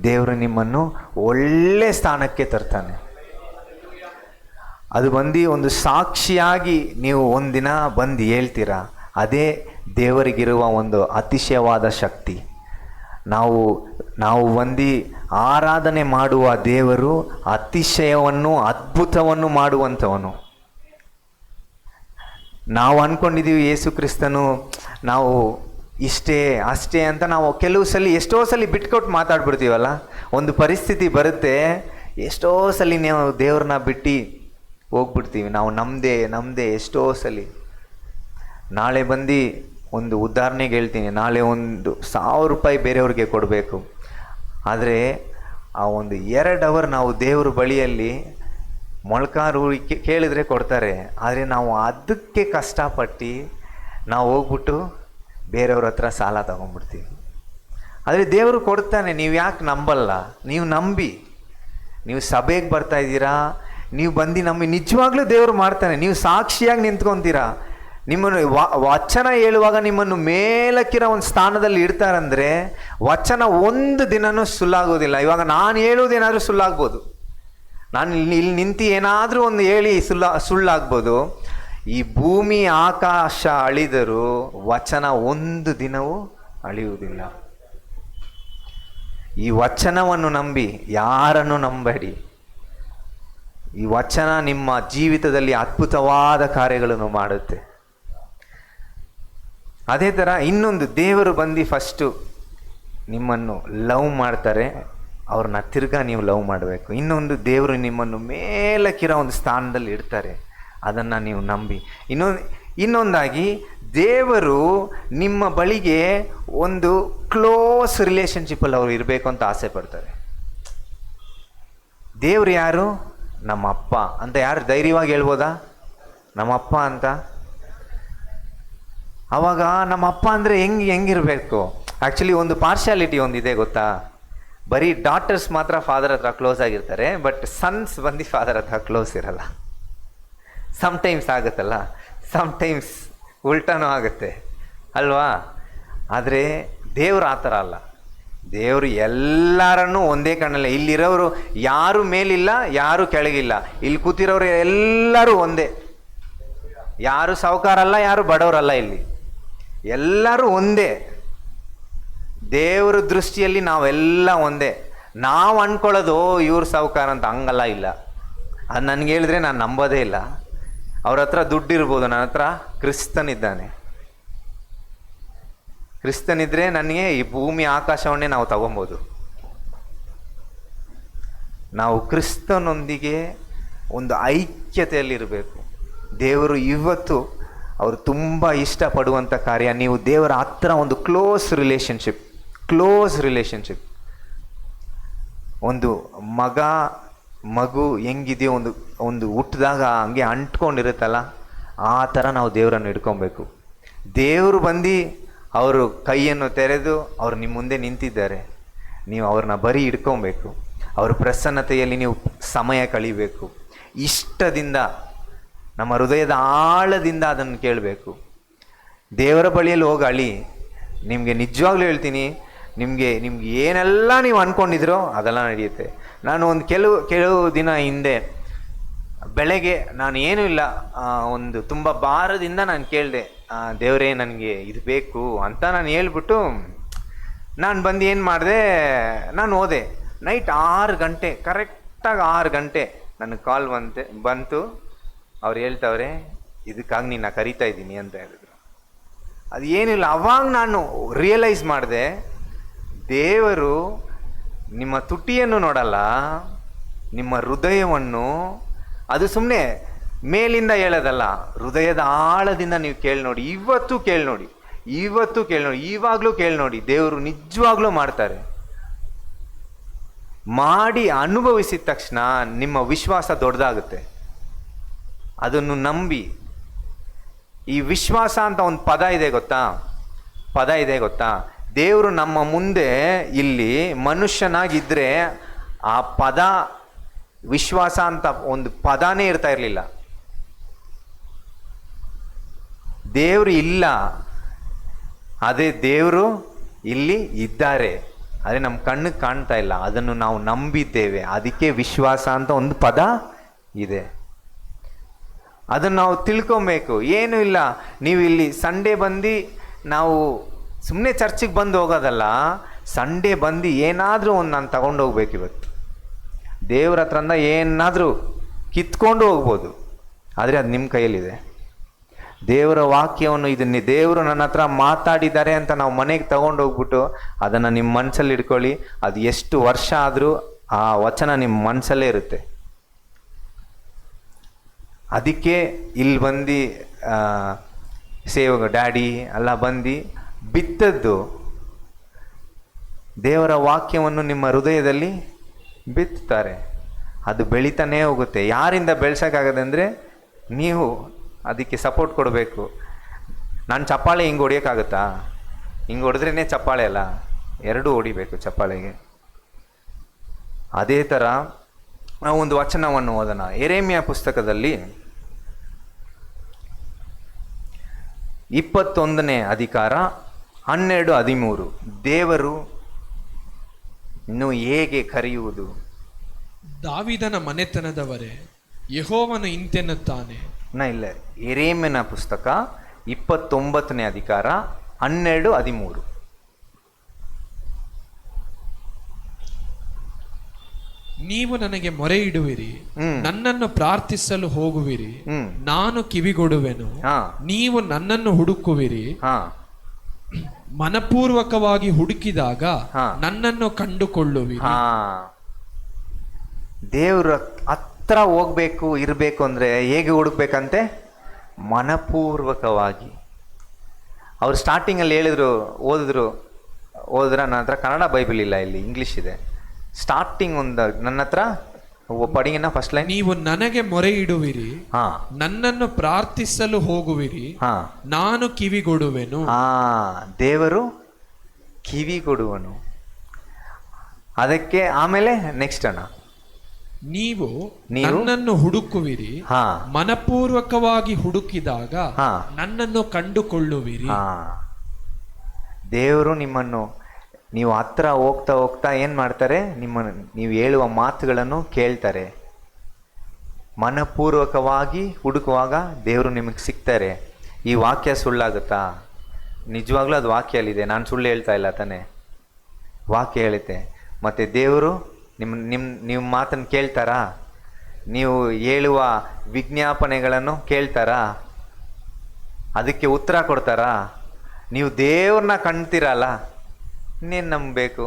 ದೇವರು ನಿಮ್ಮನ್ನು ಒಳ್ಳೆ ಸ್ಥಾನಕ್ಕೆ ತರ್ತಾನೆ. ಅದು ಬಂದು ಒಂದು ಸಾಕ್ಷಿಯಾಗಿ ನೀವು ಒಂದಿನ ಬಂದು ಹೇಳ್ತೀರಾ. ಅದೇ ದೇವರಿಗಿರುವ ಒಂದು ಅತಿಶಯವಾದ ಶಕ್ತಿ. ನಾವು ಬಂದು ಆರಾಧನೆ ಮಾಡುವ ದೇವರು ಅತಿಶಯವನ್ನು, ಅದ್ಭುತವನ್ನು ಮಾಡುವಂಥವನು. ನಾವು ಅಂದ್ಕೊಂಡಿದ್ದೀವಿ ಯೇಸು ಕ್ರಿಸ್ತನು ನಾವು ಇಷ್ಟೇ ಅಷ್ಟೇ ಅಂತ ನಾವು ಎಷ್ಟೋ ಸಲ ಬಿಟ್ಕೊಟ್ಟು ಮಾತಾಡ್ಬಿಡ್ತೀವಲ್ಲ. ಒಂದು ಪರಿಸ್ಥಿತಿ ಬರುತ್ತೆ, ಎಷ್ಟೋ ಸಲ ನಾವು ದೇವ್ರನ್ನ ಬಿಟ್ಟು ಹೋಗ್ಬಿಡ್ತೀವಿ. ನಾವು ನಮ್ಮದೇ ಎಷ್ಟೋ ಸಲ. ನಾಳೆ ಬಂದು ಒಂದು ಉದಾಹರಣೆಗೆ ಹೇಳ್ತೀನಿ, ನಾಳೆ ಒಂದು 1000 ರೂಪಾಯಿ ಬೇರೆಯವ್ರಿಗೆ ಕೊಡಬೇಕು. ಆದರೆ ಆ ಒಂದು 2 ಅವರ್ ನಾವು ದೇವ್ರ ಬಳಿಯಲ್ಲಿ ಮೊಳಕಾರು ಕೇಳಿದ್ರೆ ಕೊಡ್ತಾರೆ. ಆದರೆ ನಾವು ಅದಕ್ಕೆ ಕಷ್ಟಪಟ್ಟು ನಾವು ಹೋಗ್ಬಿಟ್ಟು ಬೇರೆಯವ್ರ ಹತ್ರ ಸಾಲ ತಗೊಂಡ್ಬಿಡ್ತೀವಿ. ಆದರೆ ದೇವರು ಕೊಡ್ತಾನೆ. ನೀವು ಯಾಕೆ ನಂಬಲ್ಲ? ನೀವು ನಂಬಿ, ನೀವು ಸಭೆಗೆ ಬರ್ತಾ ಇದ್ದೀರಾ, ನೀವು ಬಂದು ನಂಬಿ, ನಿಜವಾಗ್ಲೂ ದೇವರು ಮಾಡ್ತಾನೆ. ನೀವು ಸಾಕ್ಷಿಯಾಗಿ ನಿಂತ್ಕೊತೀರಾ. ನಿಮ್ಮನ್ನು ವಚನ ಹೇಳುವಾಗ ನಿಮ್ಮನ್ನು ಮೇಲಕ್ಕಿರೋ ಒಂದು ಸ್ಥಾನದಲ್ಲಿ ಇಡ್ತಾರಂದರೆ ವಚನ ಒಂದು ದಿನನೂ ಸುಳ್ಳಾಗೋದಿಲ್ಲ. ಇವಾಗ ನಾನು ಹೇಳೋದೇನಾದರೂ ಸುಳ್ಳಾಗ್ಬೋದು, ನಾನು ಇಲ್ಲಿ ನಿಂತು ಏನಾದರೂ ಒಂದು ಹೇಳಿ ಸುಳ್ಳಾಗ್ಬೋದು. ಈ ಭೂಮಿ ಆಕಾಶ ಅಳಿದರೂ ವಚನ ಒಂದು ದಿನವೂ ಅಳಿಯುವುದಿಲ್ಲ. ಈ ವಚನವನ್ನು ನಂಬಿ, ಯಾರನ್ನು ನಂಬೇಡಿ. ಈ ವಚನ ನಿಮ್ಮ ಜೀವಿತದಲ್ಲಿ ಅದ್ಭುತವಾದ ಕಾರ್ಯಗಳನ್ನು ಮಾಡುತ್ತೆ. ಅದೇ ಥರ ಇನ್ನೊಂದು, ದೇವರು ಬಂದು ಫಸ್ಟು ನಿಮ್ಮನ್ನು ಲವ್ ಮಾಡ್ತಾರೆ, ಅವ್ರನ್ನ ತಿರ್ಗಾ ನೀವು ಲವ್ ಮಾಡಬೇಕು. ಇನ್ನೊಂದು, ದೇವರು ನಿಮ್ಮನ್ನು ಮೇಲಕ್ಕಿರೋ ಒಂದು ಸ್ಥಾನದಲ್ಲಿ ಇಡ್ತಾರೆ, ಅದನ್ನು ನೀವು ನಂಬಿ. ಇನ್ನೊಂದಾಗಿ ದೇವರು ನಿಮ್ಮ ಬಳಿಗೆ ಒಂದು ಕ್ಲೋಸ್ ರಿಲೇಶನ್ಶಿಪ್ಪಲ್ಲಿ ಅವರು ಇರಬೇಕು ಅಂತ ಆಸೆ ಪಡ್ತಾರೆ. ದೇವ್ರು ಯಾರು? ನಮ್ಮ ಅಪ್ಪ ಅಂತ ಯಾರು ಧೈರ್ಯವಾಗಿ ಹೇಳ್ಬೋದಾ? ನಮ್ಮಪ್ಪ ಅಂತ. ಅವಾಗ ನಮ್ಮ ಅಪ್ಪ ಅಂದರೆ ಹೆಂಗಿರಬೇಕು? ಆ್ಯಕ್ಚುಲಿ ಒಂದು ಪಾರ್ಶಾಲಿಟಿ ಒಂದಿದೆ ಗೊತ್ತಾ? ಬರೀ ಡಾಟರ್ಸ್ ಮಾತ್ರ ಫಾದರ್ ಹತ್ರ ಕ್ಲೋಸ್ ಆಗಿರ್ತಾರೆ, ಬಟ್ ಸನ್ಸ್ ಬಂದು ಫಾದರ್ ಹತ್ರ ಕ್ಲೋಸ್ ಇರಲ್ಲ. ಸಮ್ಟೈಮ್ಸ್ ಆಗುತ್ತಲ್ಲ, ಸಮ್ಟೈಮ್ಸ್ ಉಲ್ಟಾನೂ ಆಗುತ್ತೆ ಅಲ್ವಾ? ಆದರೆ ದೇವರು ಆ ಥರ ಅಲ್ಲ. ದೇವರು ಎಲ್ಲರನ್ನೂ ಒಂದೇ ಕಣ್ಣಲ್ಲ. ಇಲ್ಲಿರೋರು ಯಾರು ಮೇಲಿಲ್ಲ, ಯಾರು ಕೆಳಗಿಲ್ಲ. ಇಲ್ಲಿ ಕೂತಿರೋರು ಎಲ್ಲರೂ ಒಂದೇ. ಯಾರು ಸಾವುಕಾರಲ್ಲ, ಯಾರು ಬಡವರಲ್ಲ. ಇಲ್ಲಿ ಎಲ್ಲರೂ ಒಂದೇ. ದೇವರ ದೃಷ್ಟಿಯಲ್ಲಿ ನಾವೆಲ್ಲ ಒಂದೇ. ನಾವು ಅಂದ್ಕೊಳ್ಳೋದು ಇವ್ರು ಸಾವುಕಾರ ಅಂತ, ಹಂಗಲ್ಲ. ಇಲ್ಲ, ಅದು ನನಗೆ ಹೇಳಿದ್ರೆ ನಾನು ನಂಬೋದೇ ಇಲ್ಲ. ಅವ್ರ ಹತ್ರ ದುಡ್ಡಿರ್ಬೋದು, ನನ್ನ ಹತ್ರ ಕ್ರಿಸ್ತನಿದ್ದಾನೆ. ಕ್ರಿಸ್ತನಿದ್ರೆ ನನಗೆ ಈ ಭೂಮಿ ಆಕಾಶವನ್ನೇ ನಾವು ತಗೊಬೋದು. ನಾವು ಕ್ರಿಸ್ತನೊಂದಿಗೆ ಒಂದು ಐಕ್ಯತೆಯಲ್ಲಿರಬೇಕು. ದೇವರು ಇವತ್ತು ಅವರು ತುಂಬ ಇಷ್ಟಪಡುವಂಥ ಕಾರ್ಯ, ನೀವು ದೇವರ ಹತ್ರ ಒಂದು ಕ್ಲೋಸ್ ರಿಲೇಷನ್ಶಿಪ್. ಒಂದು ಮಗು ಹೆಂಗಿದೆಯೋ ಒಂದು ಹುಟ್ಟಿದಾಗ ಹಂಗೆ ಅಂಟ್ಕೊಂಡಿರುತ್ತಲ್ಲ, ಆ ಥರ ನಾವು ದೇವರನ್ನು ಹಿಡ್ಕೊಬೇಕು. ದೇವರು ಬಂದು ಅವರು ಕೈಯನ್ನು ತೆರೆದು ಅವರು ನಿಮ್ಮ ಮುಂದೆ ನಿಂತಿದ್ದಾರೆ. ನೀವು ಅವ್ರನ್ನ ಬರೀ ಹಿಡ್ಕೊಬೇಕು. ಅವ್ರ ಪ್ರಸನ್ನತೆಯಲ್ಲಿ ನೀವು ಸಮಯ ಕಳಿಬೇಕು. ಇಷ್ಟದಿಂದ, ನಮ್ಮ ಹೃದಯದ ಆಳದಿಂದ ಅದನ್ನು ಕೇಳಬೇಕು. ದೇವರ ಬಳಿಯಲ್ಲಿ ಹೋಗಿ ಅಳಿ. ನಿಮಗೆ ನಿಜವಾಗ್ಲೂ ಹೇಳ್ತೀನಿ, ನಿಮಗೆ ಏನೆಲ್ಲ ನೀವು ಅಂದ್ಕೊಂಡಿದ್ರೋ ಅದೆಲ್ಲ ನಡೆಯುತ್ತೆ. ನಾನು ಒಂದು ಕೆಲವು ದಿನ ಹಿಂದೆ ಬೆಳಗ್ಗೆ ನಾನು ಏನೂ ಇಲ್ಲ, ಒಂದು ತುಂಬ ಭಾರದಿಂದ ನಾನು ಕೇಳಿದೆ, ದೇವರೇ ನನಗೆ ಇದು ಬೇಕು ಅಂತ ನಾನು ಹೇಳ್ಬಿಟ್ಟು ನಾನು ಬಂದು ಏನು ಮಾಡಿದೆ, ನಾನು ಹೋದೆ. ನೈಟ್ 6 ಗಂಟೆ, ಕರೆಕ್ಟಾಗಿ 6 ಗಂಟೆ ನನಗೆ ಕಾಲ್ ಬಂತು. ಅವ್ರು ಹೇಳ್ತವ್ರೆ, ಇದಕ್ಕಾಗಿ ನಿನ್ನ ಕರಿತಾ ಇದ್ದೀನಿ ಅಂತ ಹೇಳಿದ್ರು. ಅದು ಏನಿಲ್ಲ, ಅವಾಗ ನಾನು ರಿಯಲೈಸ್ ಮಾಡಿದೆ, ದೇವರು ನಿಮ್ಮ ತುಟಿಯನ್ನು ನೋಡಲ್ಲ, ನಿಮ್ಮ ಹೃದಯವನ್ನು. ಅದು ಸುಮ್ಮನೆ ಮೇಲಿಂದ ಹೇಳೋದಲ್ಲ, ಹೃದಯದ ಆಳದಿಂದ ನೀವು ಕೇಳಿ ನೋಡಿ. ಇವತ್ತು ಕೇಳಿ ನೋಡಿ, ಇವಾಗಲೂ ಕೇಳಿ ನೋಡಿ. ದೇವರು ನಿಜವಾಗ್ಲೂ ಮಾಡ್ತಾರೆ. ಮಾಡಿ ಅನುಭವಿಸಿದ ತಕ್ಷಣ ನಿಮ್ಮ ವಿಶ್ವಾಸ ದೊಡ್ಡದಾಗುತ್ತೆ. ಅದನ್ನು ನಂಬಿ. ಈ ವಿಶ್ವಾಸ ಅಂತ ಒಂದು ಪದ ಇದೆ ಗೊತ್ತಾ? ದೇವರು ನಮ್ಮ ಮುಂದೆ ಇಲ್ಲಿ ಮನುಷ್ಯನಾಗಿದ್ದರೆ ಆ ಪದ, ವಿಶ್ವಾಸ ಅಂತ ಒಂದು ಪದಾನೇ ಇರ್ತಾ ಇರಲಿಲ್ಲ. ದೇವರು ಇಲ್ಲ, ಅದೇ ದೇವರು ಇಲ್ಲಿ ಇದ್ದಾರೆ, ಅದೇ ನಮ್ಮ ಕಣ್ಣಿಗೆ ಕಾಣ್ತಾ ಇಲ್ಲ. ಅದನ್ನು ನಾವು ನಂಬಿದ್ದೇವೆ, ಅದಕ್ಕೆ ವಿಶ್ವಾಸ ಅಂತ ಒಂದು ಪದ ಇದೆ. ಅದನ್ನು ನಾವು ತಿಳ್ಕೊಬೇಕು. ಏನೂ ಇಲ್ಲ, ನೀವು ಇಲ್ಲಿ ಸಂಡೇ ಬಂದು ನಾವು ಸುಮ್ಮನೆ ಚರ್ಚಿಗೆ ಬಂದು ಹೋಗೋದಲ್ಲ, ಸಂಡೇ ಬಂದು ಏನಾದರೂ ಒಂದು ನಾನು ತಗೊಂಡೋಗ್ಬೇಕು. ಇವತ್ತು ದೇವ್ರ ಹತ್ರಿಂದ ಏನಾದರೂ ಕಿತ್ಕೊಂಡು ಹೋಗ್ಬೋದು, ಆದರೆ ಅದು ನಿಮ್ಮ ಕೈಯಲ್ಲಿದೆ. ದೇವರ ವಾಕ್ಯವನ್ನು, ಇದನ್ನೇ ದೇವರು ನನ್ನ ಹತ್ರ ಮಾತಾಡಿದ್ದಾರೆ ಅಂತ ನಾವು ಮನೆಗೆ ತಗೊಂಡೋಗ್ಬಿಟ್ಟು ಅದನ್ನು ನಿಮ್ಮ ಮನಸ್ಸಲ್ಲಿ ಇಟ್ಕೊಳ್ಳಿ. ಅದು ಎಷ್ಟು ವರ್ಷ ಆದರೂ ಆ ವಚನ ನಿಮ್ಮ ಮನಸ್ಸಲ್ಲೇ ಇರುತ್ತೆ. ಅದಕ್ಕೆ ಇಲ್ಲಿ ಬಂದು ಸೇವಕ ಡ್ಯಾಡಿ ಎಲ್ಲ ಬಂದು ಬಿತ್ತದ್ದು ದೇವರ ವಾಕ್ಯವನ್ನು ನಿಮ್ಮ ಹೃದಯದಲ್ಲಿ ಬಿತ್ತಾರೆ. ಅದು ಬೆಳೀತಾನೇ ಹೋಗುತ್ತೆ. ಯಾರಿಂದ ಬೆಳೆಸೋಕ್ಕಾಗದೆ ಅಂದರೆ ನೀವು ಅದಕ್ಕೆ ಸಪೋರ್ಟ್ ಕೊಡಬೇಕು. ನಾನು ಚಪ್ಪಾಳೆ ಹಿಂಗೆ ಹೊಡಿಯೋಕ್ಕಾಗುತ್ತಾ? ಹಿಂಗೆ ಹೊಡೆದ್ರೇ ಚಪ್ಪಾಳೆ ಅಲ್ಲ, ಎರಡೂ ಹೊಡಿಬೇಕು ಚಪ್ಪಾಳೆಗೆ. ಅದೇ ಥರ ನಾವು ಒಂದು ವಚನವನ್ನು ಓದೋಣ. ಯೆರೆಮೀಯ ಪುಸ್ತಕದಲ್ಲಿ 21ನೇ ಅಧಿಕಾರ 12-13. ದೇವರು ಇನ್ನು ಹೇಗೆ ಕರೆಯುವುದು? ದಾವೀದನ ಮನೆತನದವರೇ, ಯೆಹೋವನು ಇಂತೆನ್ನುತ್ತಾನೆ. ಇಲ್ಲ, ಯೆರೆಮೀಯನ ಪುಸ್ತಕ 29ನೇ ಅಧಿಕಾರ 12-13. ನೀವು ನನಗೆ ಮೊರೆ ಇಡುವಿರಿ, ನನ್ನನ್ನು ಪ್ರಾರ್ಥಿಸಲು ಹೋಗುವಿರಿ, ನಾನು ಕಿವಿಗೊಡುವೆನು. ನೀವು ನನ್ನನ್ನು ಹುಡುಕುವಿರಿ, ಮನಪೂರ್ವಕವಾಗಿ ಹುಡುಕಿದಾಗ ನನ್ನನ್ನು ಕಂಡುಕೊಳ್ಳುವಿರಿ. ದೇವ್ರ ಹತ್ರ ಹೋಗ್ಬೇಕು, ಇರಬೇಕು ಅಂದ್ರೆ ಹೇಗೆ ಹುಡುಕ್ಬೇಕಂತೆ? ಮನಪೂರ್ವಕವಾಗಿ. ಅವ್ರು ಸ್ಟಾರ್ಟಿಂಗಲ್ಲಿ ಹೇಳಿದ್ರು, ಓದಿದ್ರೆ ನನ್ನ ಹತ್ರ ಕನ್ನಡ ಬೈಬಲ್ ಇಲ್ಲ, ಇಲ್ಲಿ ಇಂಗ್ಲೀಷ್ ಇದೆ. ಸ್ಟಾರ್ಟಿಂಗ್ ಒಂದು ನನ್ನ ಹತ್ರ ಪಡಿಗೆನ ಫಸ್ಟ್ ಲೈನ್, ನೀವು ನನಗೆ ಮೊರೆ ಇಡುವಿರಿ, ಹಾ, ನನ್ನನ್ನು ಪ್ರಾರ್ಥಿಸಲು ಹೋಗುವಿರಿ, ಹಾ, ನಾನು ಕಿವಿಗೊಡುವೆನು. ದೇವರು ಕಿವಿಗೊಡುವನು. ಅದಕ್ಕೆ ಆಮೇಲೆ ನೆಕ್ಸ್ಟ್ ಅಣ್ಣ, ನೀವು ನನ್ನನ್ನು ಹುಡುಕುವಿರಿ, ಹಾ, ಮನಪೂರ್ವಕವಾಗಿ ಹುಡುಕಿದಾಗ ಹಾ, ನನ್ನನ್ನು ಕಂಡುಕೊಳ್ಳುವಿರಿ. ಹಾ. ದೇವರು ನಿಮ್ಮನ್ನು, ನೀವು ಹತ್ರ ಹೋಗ್ತಾ ಹೋಗ್ತಾ ಏನು ಮಾಡ್ತಾರೆ, ನೀವು ಹೇಳುವ ಮಾತುಗಳನ್ನು ಕೇಳ್ತಾರೆ. ಮನಪೂರ್ವಕವಾಗಿ ಹುಡುಕುವಾಗ ದೇವರು ನಿಮಗೆ ಸಿಗ್ತಾರೆ. ಈ ವಾಕ್ಯ ಸುಳ್ಳಾಗುತ್ತಾ? ನಿಜವಾಗ್ಲೂ ಅದು ವಾಕ್ಯಲ್ಲಿದೆ, ನಾನು ಸುಳ್ಳು ಹೇಳ್ತಾ ಇಲ್ಲ ತಾನೆ, ವಾಕ್ಯ ಹೇಳುತ್ತೆ. ಮತ್ತು ದೇವರು ನಿಮ್ಮ ಮಾತನ್ನು ಕೇಳ್ತಾರಾ? ನೀವು ಹೇಳುವ ವಿಜ್ಞಾಪನೆಗಳನ್ನು ಕೇಳ್ತಾರಾ? ಅದಕ್ಕೆ ಉತ್ತರ ಕೊಡ್ತಾರಾ? ನೀವು ದೇವ್ರನ್ನ ಕಾಣ್ತೀರಲ್ಲ, ಇನ್ನೇನು ನಂಬಬೇಕು?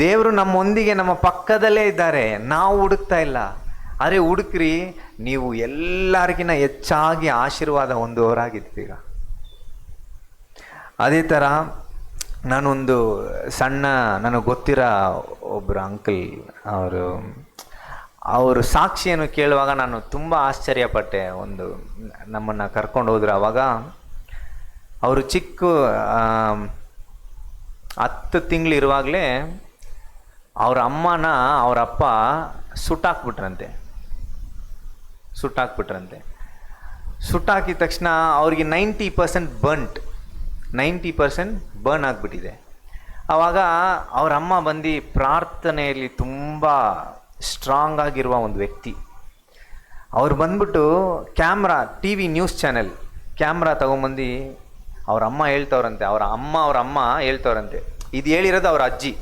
ದೇವರು ನಮ್ಮೊಂದಿಗೆ ನಮ್ಮ ಪಕ್ಕದಲ್ಲೇ ಇದ್ದಾರೆ, ನಾವು ಹುಡುಕ್ತಾ ಇಲ್ಲ. ಅರೆ ಹುಡುಕ್ರಿ, ನೀವು ಎಲ್ಲರಿಗಿನ್ನ ಹೆಚ್ಚಾಗಿ ಆಶೀರ್ವಾದ ಹೊಂದುವವರಾಗಿದ್ದೀರ. ಅದೇ ಥರ ನಾನೊಂದು ಸಣ್ಣ, ನನಗೆ ಗೊತ್ತಿರೋ ಒಬ್ಬರು ಅಂಕಲ್, ಅವರು ಸಾಕ್ಷಿಯನ್ನು ಕೇಳುವಾಗ ನಾನು ತುಂಬ ಆಶ್ಚರ್ಯಪಟ್ಟೆ. ನಮ್ಮನ್ನು ಕರ್ಕೊಂಡು ಹೋದ್ರು. ಆವಾಗ ಅವರು ಚಿಕ್ಕ 10 ತಿಂಗಳಿರುವಾಗಲೇ ಅವ್ರ ಅಮ್ಮನ ಅವ್ರ ಅಪ್ಪ ಸುಟ್ಟಾಕ್ಬಿಟ್ರಂತೆ. ಸುಟ್ಟಾಕಿದ ತಕ್ಷಣ ಅವ್ರಿಗೆ 90% ಬರ್ನ್ ಆಗಿಬಿಟ್ಟಿದೆ. ಆವಾಗ ಅವ್ರ ಅಮ್ಮ ಬಂದು ಪ್ರಾರ್ಥನೆಯಲ್ಲಿ ತುಂಬ ಸ್ಟ್ರಾಂಗ್ ಆಗಿರುವ ಒಂದು ವ್ಯಕ್ತಿ. ಅವ್ರು ಬಂದ್ಬಿಟ್ಟು TV ನ್ಯೂಸ್ ಚಾನೆಲ್ ಕ್ಯಾಮ್ರಾ ತೊಗೊಂಬಂದು ಅವ್ರ ಅಮ್ಮ ಹೇಳ್ತವ್ರಂತೆ, ಅವ್ರ ಅಮ್ಮ ಹೇಳ್ತವ್ರಂತೆ. ಇದು ಹೇಳಿರೋದು ಅವ್ರ ಅಜ್ಜಿ,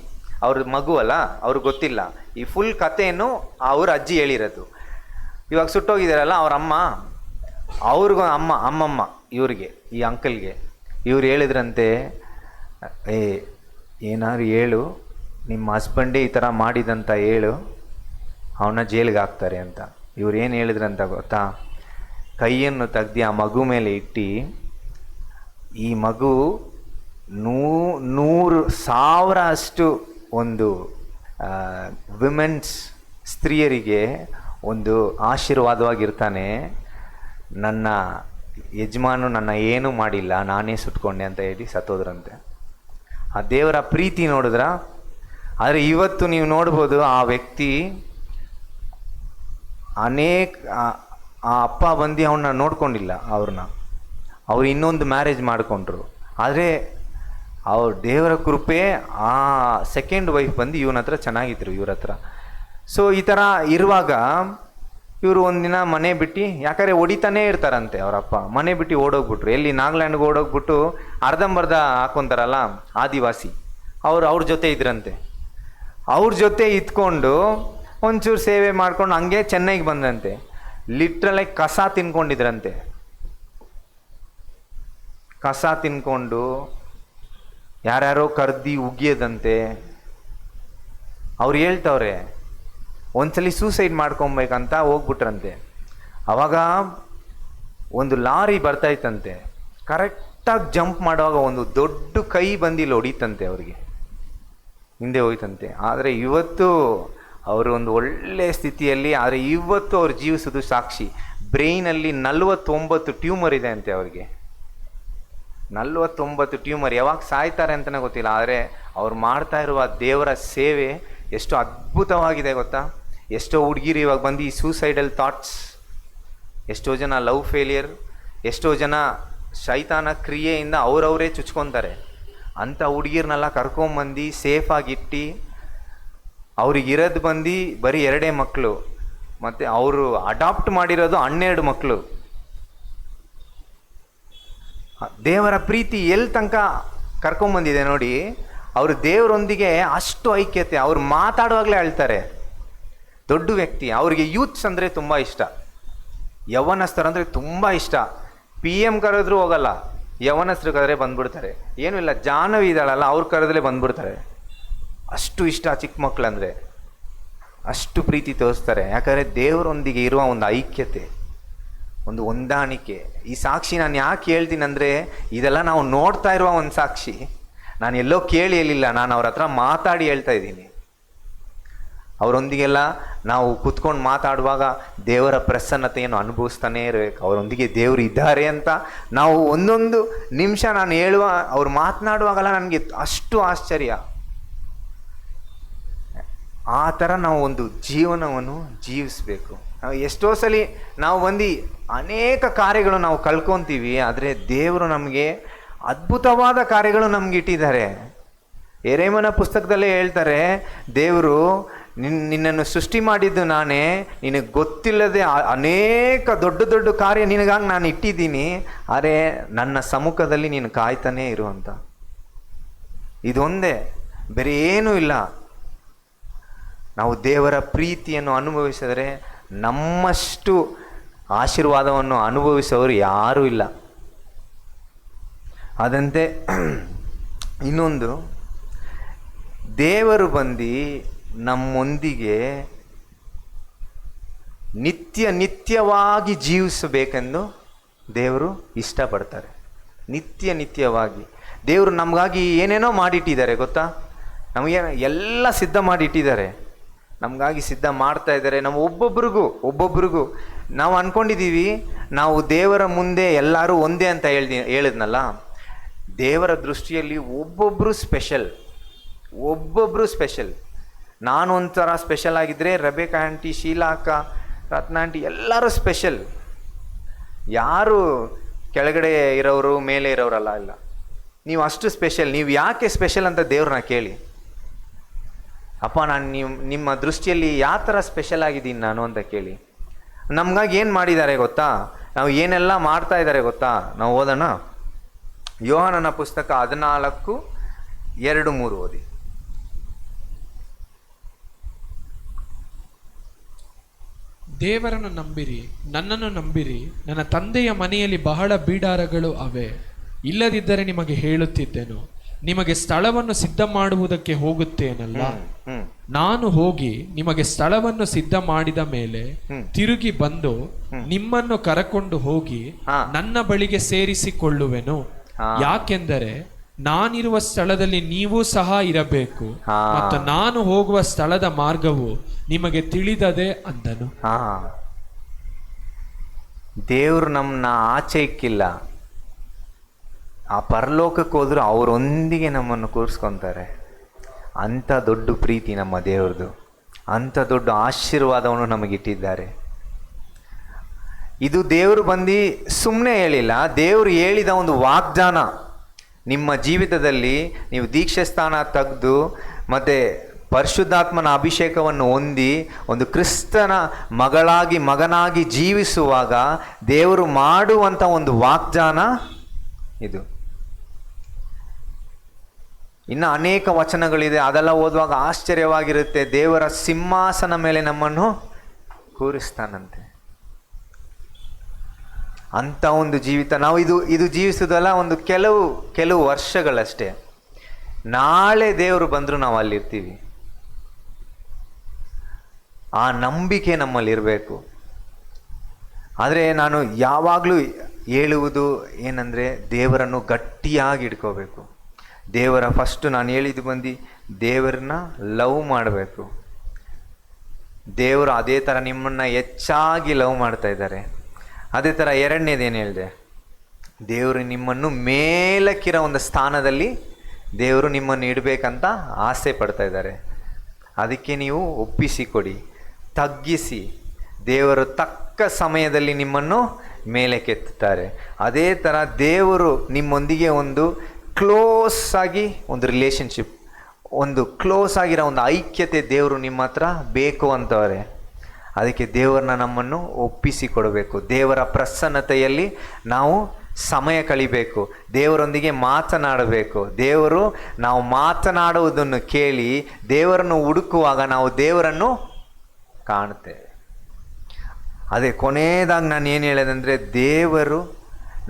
ಅವ್ರ ಮಗು ಅಲ್ಲ, ಅವ್ರಿಗೆ ಗೊತ್ತಿಲ್ಲ. ಈ ಫುಲ್ ಕಥೆಯನ್ನು ಅವ್ರ ಅಜ್ಜಿ ಹೇಳಿರೋದು. ಇವಾಗ ಸುಟ್ಟೋಗಿದ್ದಾರಲ್ಲ ಅವ್ರ ಅಮ್ಮ, ಅಮ್ಮಮ್ಮ ಇವ್ರಿಗೆ, ಈ ಅಂಕಲ್ಗೆ ಇವ್ರು ಹೇಳಿದ್ರಂತೆ, ಏನಾದ್ರು ಹೇಳು, ನಿಮ್ಮ ಹಸ್ಬೆಂಡೇ ಈ ಥರ ಮಾಡಿದಂತ ಹೇಳು, ಅವನ್ನ ಜೈಲಿಗೆ ಹಾಕ್ತಾರೆ ಅಂತ. ಇವ್ರು ಏನು ಹೇಳಿದ್ರಂತ ಗೊತ್ತಾ? ಕೈಯನ್ನು ತೆಗ್ದು ಆ ಮಗು ಮೇಲೆ ಇಟ್ಟು, ಈ ಮಗು 100,000 ಅಷ್ಟು ಒಂದು ಸ್ತ್ರೀಯರಿಗೆ ಒಂದು ಆಶೀರ್ವಾದವಾಗಿರ್ತಾನೆ. ನನ್ನ ಯಜಮಾನು ನನ್ನ ಏನೂ ಮಾಡಿಲ್ಲ, ನಾನೇ ಸುಟ್ಕೊಂಡೆ ಅಂತ ಹೇಳಿ ಸತ್ತೋದ್ರಂತೆ. ಆ ದೇವರ ಪ್ರೀತಿ ನೋಡಿದ್ರ? ಆದರೆ ಇವತ್ತು ನೀವು ನೋಡ್ಬೋದು, ಆ ವ್ಯಕ್ತಿ ಆ ಅಪ್ಪ ಬಂದು ಅವನ್ನ ನೋಡ್ಕೊಂಡಿಲ್ಲ, ಅವ್ರು ಇನ್ನೊಂದು ಮ್ಯಾರೇಜ್ ಮಾಡಿಕೊಂಡ್ರು. ಆದರೆ ಅವ್ರ ದೇವರ ಕೃಪೆ, ಆ ಸೆಕೆಂಡ್ ವೈಫ್ ಬಂದು ಇವನ ಹತ್ರ ಚೆನ್ನಾಗಿದ್ರು, ಇವ್ರ ಹತ್ರ. ಸೊ ಈ ಥರ ಇರುವಾಗ ಇವರು ಒಂದಿನ ಮನೆ ಬಿಟ್ಟು, ಯಾಕಂದರೆ ಹೊಡಿತಾನೇ ಇರ್ತಾರಂತೆ ಅವರಪ್ಪ, ಮನೆ ಬಿಟ್ಟು ಓಡೋಗ್ಬಿಟ್ರು. ಎಲ್ಲಿ? ನಾಗಾಲ್ಯಾಂಡ್ಗೆ ಓಡೋಗ್ಬಿಟ್ಟು ಅರ್ಧಂಬರ್ಧ ಹಾಕೊತಾರಲ್ಲ ಆದಿವಾಸಿ, ಅವ್ರ ಜೊತೆ ಇದ್ರಂತೆ. ಅವ್ರ ಜೊತೆ ಇದ್ಕೊಂಡು ಒಂಚೂರು ಸೇವೆ ಮಾಡ್ಕೊಂಡು ಹಂಗೆ ಚೆನ್ನೈಗೆ ಬಂದಂತೆ. ಲಿಟ್ರಲಾಗಿ ಕಸ ತಿನ್ಕೊಂಡಿದ್ರಂತೆ. ಕಸ ತಿನ್ಕೊಂಡು ಯಾರ್ಯಾರೋ ಕರ್ದಿ ಉಗಿಯೋದಂತೆ. ಅವ್ರು ಹೇಳ್ತವ್ರೆ, ಒಂದ್ಸಲಿ ಸೂಸೈಡ್ ಮಾಡ್ಕೊಬೇಕಂತ ಹೋಗ್ಬಿಟ್ರಂತೆ. ಅವಾಗ ಒಂದು ಲಾರಿ ಬರ್ತಾಯಿತ್ತಂತೆ. ಕರೆಕ್ಟಾಗಿ ಜಂಪ್ ಮಾಡುವಾಗ ಒಂದು ದೊಡ್ಡ ಕೈ ಬಂದಿಲ್ಲ ಹೊಡಿತಂತೆ, ಅವ್ರಿಗೆ ಹಿಂದೆ ಹೋಯ್ತಂತೆ. ಆದರೆ ಇವತ್ತು ಅವರು ಒಂದು ಒಳ್ಳೆಯ ಸ್ಥಿತಿಯಲ್ಲಿ, ಆದರೆ ಇವತ್ತು ಅವ್ರು ಜೀವಿಸೋದು ಸಾಕ್ಷಿ. ಬ್ರೈನಲ್ಲಿ 49 ಟ್ಯೂಮರ್ ಇದೆ ಅಂತೆ ಅವ್ರಿಗೆ. 49 ಟ್ಯೂಮರ್. ಯಾವಾಗ ಸಾಯ್ತಾರೆ ಅಂತಲೇ ಗೊತ್ತಿಲ್ಲ. ಆದರೆ ಅವ್ರು ಮಾಡ್ತಾ ಇರುವ ದೇವರ ಸೇವೆ ಎಷ್ಟು ಅದ್ಭುತವಾಗಿದೆ ಗೊತ್ತಾ? ಎಷ್ಟೋ ಹುಡುಗಿರು ಇವಾಗ ಬಂದು ಈ ಸೂಸೈಡಲ್ ಥಾಟ್ಸ್, ಎಷ್ಟೋ ಜನ ಲವ್ ಫೇಲಿಯರ್, ಎಷ್ಟೋ ಜನ ಶೈತಾನ ಕ್ರಿಯೆಯಿಂದ ಅವರವರೇ ಚುಚ್ಕೊತಾರೆ. ಅಂಥ ಹುಡುಗಿರ್ನೆಲ್ಲ ಕರ್ಕೊಂಬಂದು ಸೇಫಾಗಿಟ್ಟು, ಅವ್ರಿಗಿರೋದು ಬಂದು ಬರೀ 2 ಮಕ್ಕಳು, ಮತ್ತು ಅವರು ಅಡಾಪ್ಟ್ ಮಾಡಿರೋದು 12 ಮಕ್ಕಳು. ದೇವರ ಪ್ರೀತಿ ಎಲ್ಲಿ ತನಕ ಕರ್ಕೊಂಬಂದಿದೆ ನೋಡಿ. ಅವರು ದೇವರೊಂದಿಗೆ ಅಷ್ಟು ಐಕ್ಯತೆ. ಅವ್ರು ಮಾತಾಡುವಾಗಲೇ ಅಳ್ತಾರೆ. ದೊಡ್ಡ ವ್ಯಕ್ತಿ. ಅವ್ರಿಗೆ ಯೂತ್ಸ್ ಅಂದರೆ ತುಂಬ ಇಷ್ಟ, ಯೌವನಸ್ಥರಂದರೆ ತುಂಬ ಇಷ್ಟ. PM ಕರೆದ್ರೂ ಹೋಗಲ್ಲ, ಯೌವನಸ್ಥರು ಕರೆದ್ರೆ ಬಂದ್ಬಿಡ್ತಾರೆ. ಏನೂ ಇಲ್ಲ, ಜಾಹ್ನವಿ ಇದ್ದಾಳಲ್ಲ, ಅವ್ರು ಕರೆದ್ರೆ ಬಂದ್ಬಿಡ್ತಾರೆ. ಅಷ್ಟು ಇಷ್ಟ ಚಿಕ್ಕ ಮಕ್ಕಳಂದರೆ, ಅಷ್ಟು ಪ್ರೀತಿ ತೋರಿಸ್ತಾರೆ. ಯಾಕಂದರೆ ದೇವರೊಂದಿಗೆ ಇರುವ ಒಂದು ಐಕ್ಯತೆ. ಒಂದು ಹೊಂದಾಣಿಕೆ. ಈ ಸಾಕ್ಷಿ ನಾನು ಯಾಕೆ ಹೇಳ್ತೀನಿ ಅಂದರೆ, ಇದೆಲ್ಲ ನಾವು ನೋಡ್ತಾ ಇರುವ ಒಂದು ಸಾಕ್ಷಿ. ನಾನು ಎಲ್ಲೋ ಕೇಳಿ ಹೇಳಿಲ್ಲ, ನಾನು ಅವ್ರ ಹತ್ರ ಮಾತಾಡಿ ಹೇಳ್ತಾ ಇದ್ದೀನಿ. ಅವರೊಂದಿಗೆಲ್ಲ ನಾವು ಕೂತ್ಕೊಂಡು ಮಾತಾಡುವಾಗ ದೇವರ ಪ್ರಸನ್ನತೆಯನ್ನು ಅನುಭವಿಸ್ತಾನೇ ಇರಬೇಕು. ಅವರೊಂದಿಗೆ ದೇವರು ಇದ್ದಾರೆ ಅಂತ ನಾವು ಒಂದೊಂದು ನಿಮಿಷ ನಾನು ಹೇಳುವ, ಅವ್ರು ಮಾತನಾಡುವಾಗಲ್ಲ ನನಗೆ ಅಷ್ಟು ಆಶ್ಚರ್ಯ. ಆ ಥರ ನಾವು ಒಂದು ಜೀವನವನ್ನು ಜೀವಿಸಬೇಕು. ನಾವು ಎಷ್ಟೋ ಸಲ ನಾವು ಬಂದು ಅನೇಕ ಕಾರ್ಯಗಳು ನಾವು ಕಳ್ಕೊತೀವಿ, ಆದರೆ ದೇವರು ನಮಗೆ ಅದ್ಭುತವಾದ ಕಾರ್ಯಗಳು ನಮ್ಗೆ ಇಟ್ಟಿದ್ದಾರೆ. ಯೆರೆಮೀಯನ ಪುಸ್ತಕದಲ್ಲೇ ಹೇಳ್ತಾರೆ, ದೇವರು ನಿನ್ನನ್ನು ಸೃಷ್ಟಿ ಮಾಡಿದ್ದು ನಾನೇ, ನಿನಗೆ ಗೊತ್ತಿಲ್ಲದೆ ಅನೇಕ ದೊಡ್ಡ ದೊಡ್ಡ ಕಾರ್ಯ ನಿನಗಾಗಿ ನಾನು ಇಟ್ಟಿದ್ದೀನಿ, ಆದರೆ ನನ್ನ ಸಮ್ಮುಖದಲ್ಲಿ ನೀನು ಕಾಯ್ತಾನೇ ಇರುವಂತ. ಇದೊಂದೇ, ಬೇರೆ ಏನೂ ಇಲ್ಲ. ನಾವು ದೇವರ ಪ್ರೀತಿಯನ್ನು ಅನುಭವಿಸಿದರೆ ನಮ್ಮಷ್ಟು ಆಶೀರ್ವಾದವನ್ನು ಅನುಭವಿಸೋರು ಯಾರೂ ಇಲ್ಲ. ಅದಂತೆ ಇನ್ನೊಂದು, ದೇವರು ಬಂದು ನಮ್ಮೊಂದಿಗೆ ನಿತ್ಯವಾಗಿ ಜೀವಿಸಬೇಕೆಂದು ದೇವರು ಇಷ್ಟಪಡ್ತಾರೆ. ನಿತ್ಯವಾಗಿ ದೇವರು ನಮಗಾಗಿ ಏನೇನೋ ಮಾಡಿಟ್ಟಿದ್ದಾರೆ ಗೊತ್ತಾ. ನಮಗೆ ಎಲ್ಲ ಸಿದ್ಧ ಮಾಡಿಟ್ಟಿದ್ದಾರೆ, ನಮಗಾಗಿ ಸಿದ್ಧ ಮಾಡ್ತಾ ಇದ್ದಾರೆ. ನಾವು ಒಬ್ಬೊಬ್ರಿಗೂ ನಾವು ಅಂದ್ಕೊಂಡಿದ್ದೀವಿ ನಾವು ದೇವರ ಮುಂದೆ ಎಲ್ಲರೂ ಒಂದೇ ಅಂತ ಹೇಳಿದ್ನಲ್ಲ. ದೇವರ ದೃಷ್ಟಿಯಲ್ಲಿ ಒಬ್ಬೊಬ್ಬರು ಸ್ಪೆಷಲ್. ನಾನು ಒಂಥರ ಸ್ಪೆಷಲ್ ಆಗಿದ್ದರೆ ರೆಬೆಕಾ ಆಂಟಿ, ಶೀಲಾ ಅಕ್ಕ, ರತ್ನ ಆಂಟಿ ಎಲ್ಲರೂ ಸ್ಪೆಷಲ್. ಯಾರು ಕೆಳಗಡೆ ಇರೋರು ಮೇಲೆ ಇರೋರಲ್ಲ, ಇಲ್ಲ. ನೀವು ಅಷ್ಟು ಸ್ಪೆಷಲ್. ನೀವು ಯಾಕೆ ಸ್ಪೆಷಲ್ ಅಂತ ದೇವ್ರನ್ನ ಕೇಳಿ. ಅಪ್ಪ, ನಾನು ನಿಮ್ಮ ದೃಷ್ಟಿಯಲ್ಲಿ ಯಾವ ಥರ ಸ್ಪೆಷಲ್ ಆಗಿದ್ದೀನಿ ನಾನು ಅಂತ ಕೇಳಿ. ನಮಗಾಗಿ ಏನು ಮಾಡಿದ್ದಾರೆ ಗೊತ್ತಾ, ನಾವು ಏನೆಲ್ಲ ಮಾಡ್ತಾ ಇದ್ದಾರೆ ಗೊತ್ತಾ. ನಾವು ಓದೋಣ, ಯೋಹಾನನ ಪುಸ್ತಕ 14:2-3 ಓದಿ. ದೇವರನ್ನು ನಂಬಿರಿ, ನನ್ನನ್ನು ನಂಬಿರಿ. ನನ್ನ ತಂದೆಯ ಮನೆಯಲ್ಲಿ ಬಹಳ ಬೀಡಾರಗಳು ಅವೆ. ಇಲ್ಲದಿದ್ದರೆ ನಿಮಗೆ ಹೇಳುತ್ತಿದ್ದೆನು, ನಿಮಗೆ ಸ್ಥಳವನ್ನು ಸಿದ್ಧ ಮಾಡುವುದಕ್ಕೆ ಹೋಗುತ್ತೇನಲ್ಲ. ನಾನು ಹೋಗಿ ನಿಮಗೆ ಸ್ಥಳವನ್ನು ಸಿದ್ಧ ಮಾಡಿದ ಮೇಲೆ ತಿರುಗಿ ಬಂದು ನಿಮ್ಮನ್ನು ಕರಕೊಂಡು ಹೋಗಿ ನನ್ನ ಬಳಿಗೆ ಸೇರಿಸಿಕೊಳ್ಳುವೆನು. ಯಾಕೆಂದರೆ ನಾನಿರುವ ಸ್ಥಳದಲ್ಲಿ ನೀವೂ ಸಹ ಇರಬೇಕು, ಮತ್ತು ನಾನು ಹೋಗುವ ಸ್ಥಳದ ಮಾರ್ಗವು ನಿಮಗೆ ತಿಳಿದದೆ ಅಂದನು. ದೇವರು ನಮ್ಮನ್ನ ಆಚೆ ಇಕ್ಕಿಲ್ಲ. ಆ ಪರಲೋಕಕ್ಕೆ ಹೋದ್ರು ಅವರೊಂದಿಗೆ ನಮ್ಮನ್ನು ಕೂರಿಸ್ಕೊತಾರೆ. ಅಂಥ ದೊಡ್ಡ ಪ್ರೀತಿ ನಮ್ಮ ದೇವ್ರದ್ದು, ಅಂಥ ದೊಡ್ಡ ಆಶೀರ್ವಾದವನ್ನು ನಮಗಿಟ್ಟಿದ್ದಾರೆ. ಇದು ದೇವರು ಬಂದು ಸುಮ್ಮನೆ ಹೇಳಿಲ್ಲ, ದೇವರು ಹೇಳಿದ ಒಂದು ವಾಗ್ದಾನ. ನಿಮ್ಮ ಜೀವಿತದಲ್ಲಿ ನೀವು ದೀಕ್ಷೆ ಸ್ಥಾನ ತೆಗೆದು ಮತ್ತು ಪರಿಶುದ್ಧಾತ್ಮನ ಅಭಿಷೇಕವನ್ನು ಹೊಂದಿ ಒಂದು ಕ್ರಿಸ್ತನ ಮಗನಾಗಿ ಜೀವಿಸುವಾಗ ದೇವರು ಮಾಡುವಂಥ ಒಂದು ವಾಗ್ದಾನ ಇದು. ಇನ್ನು ಅನೇಕ ವಚನಗಳಿದೆ, ಅದೆಲ್ಲ ಓದುವಾಗ ಆಶ್ಚರ್ಯವಾಗಿರುತ್ತೆ. ದೇವರ ಸಿಂಹಾಸನ ಮೇಲೆ ನಮ್ಮನ್ನು ಕೂರಿಸ್ತಾನಂತೆ. ಅಂಥ ಒಂದು ಜೀವಿತ ನಾವು ಇದು ಜೀವಿಸೋದಲ್ಲ ಒಂದು ಕೆಲವು ವರ್ಷಗಳಷ್ಟೇ. ನಾಳೆ ದೇವರು ಬಂದರೂ ನಾವು ಅಲ್ಲಿರ್ತೀವಿ. ಆ ನಂಬಿಕೆ ನಮ್ಮಲ್ಲಿರಬೇಕು. ಆದರೆ ನಾನು ಯಾವಾಗಲೂ ಹೇಳುವುದು ಏನಂದರೆ, ದೇವರನ್ನು ಗಟ್ಟಿಯಾಗಿ ಇಟ್ಕೋಬೇಕು. ಫಸ್ಟು ನಾನು ಹೇಳಿದ್ದು ಬಂದು ದೇವರನ್ನ ಲವ್ ಮಾಡಬೇಕು. ದೇವರು ಅದೇ ಥರ ನಿಮ್ಮನ್ನು ಹೆಚ್ಚಾಗಿ ಲವ್ ಮಾಡ್ತಾ ಇದ್ದಾರೆ. ಅದೇ ಥರ ಎರಡನೇದೇನು ಹೇಳಿದೆ, ದೇವರು ನಿಮ್ಮನ್ನು ಮೇಲಕ್ಕಿರೋ ಒಂದು ಸ್ಥಾನದಲ್ಲಿ ದೇವರು ನಿಮ್ಮನ್ನು ಇಡಬೇಕಂತ ಆಸೆ ಪಡ್ತಾ ಇದ್ದಾರೆ. ಅದಕ್ಕೆ ನೀವು ಒಪ್ಪಿಸಿಕೊಡಿ, ತಗ್ಗಿಸಿ. ದೇವರು ತಕ್ಕ ಸಮಯದಲ್ಲಿ ನಿಮ್ಮನ್ನು ಮೇಲೆ ಕೆತ್ತುತ್ತಾರೆ. ಅದೇ ಥರ ದೇವರು ನಿಮ್ಮೊಂದಿಗೆ ಒಂದು ಕ್ಲೋಸ್ ಆಗಿ ಒಂದು ರಿಲೇಷನ್ಶಿಪ್, ಒಂದು ಕ್ಲೋಸ್ ಆಗಿರೋ ಒಂದು ಐಕ್ಯತೆ ದೇವರು ನಿಮ್ಮ ಹತ್ರ ಬೇಕು ಅಂತವ್ರೆ. ಅದಕ್ಕೆ ದೇವರನ್ನ ನಮ್ಮನ್ನು ಒಪ್ಪಿಸಿಕೊಡಬೇಕು. ದೇವರ ಪ್ರಸನ್ನತೆಯಲ್ಲಿ ನಾವು ಸಮಯ ಕಳಿಬೇಕು, ದೇವರೊಂದಿಗೆ ಮಾತನಾಡಬೇಕು. ನಾವು ಮಾತನಾಡುವುದನ್ನು ಕೇಳಿ ದೇವರನ್ನು ಹುಡುಕುವಾಗ ನಾವು ದೇವರನ್ನು ಕಾಣುತ್ತೇವೆ. ಅದೇ ಕೊನೆಯದಾಗಿ ನಾನು ಏನು ಹೇಳೋದಂದರೆ, ದೇವರು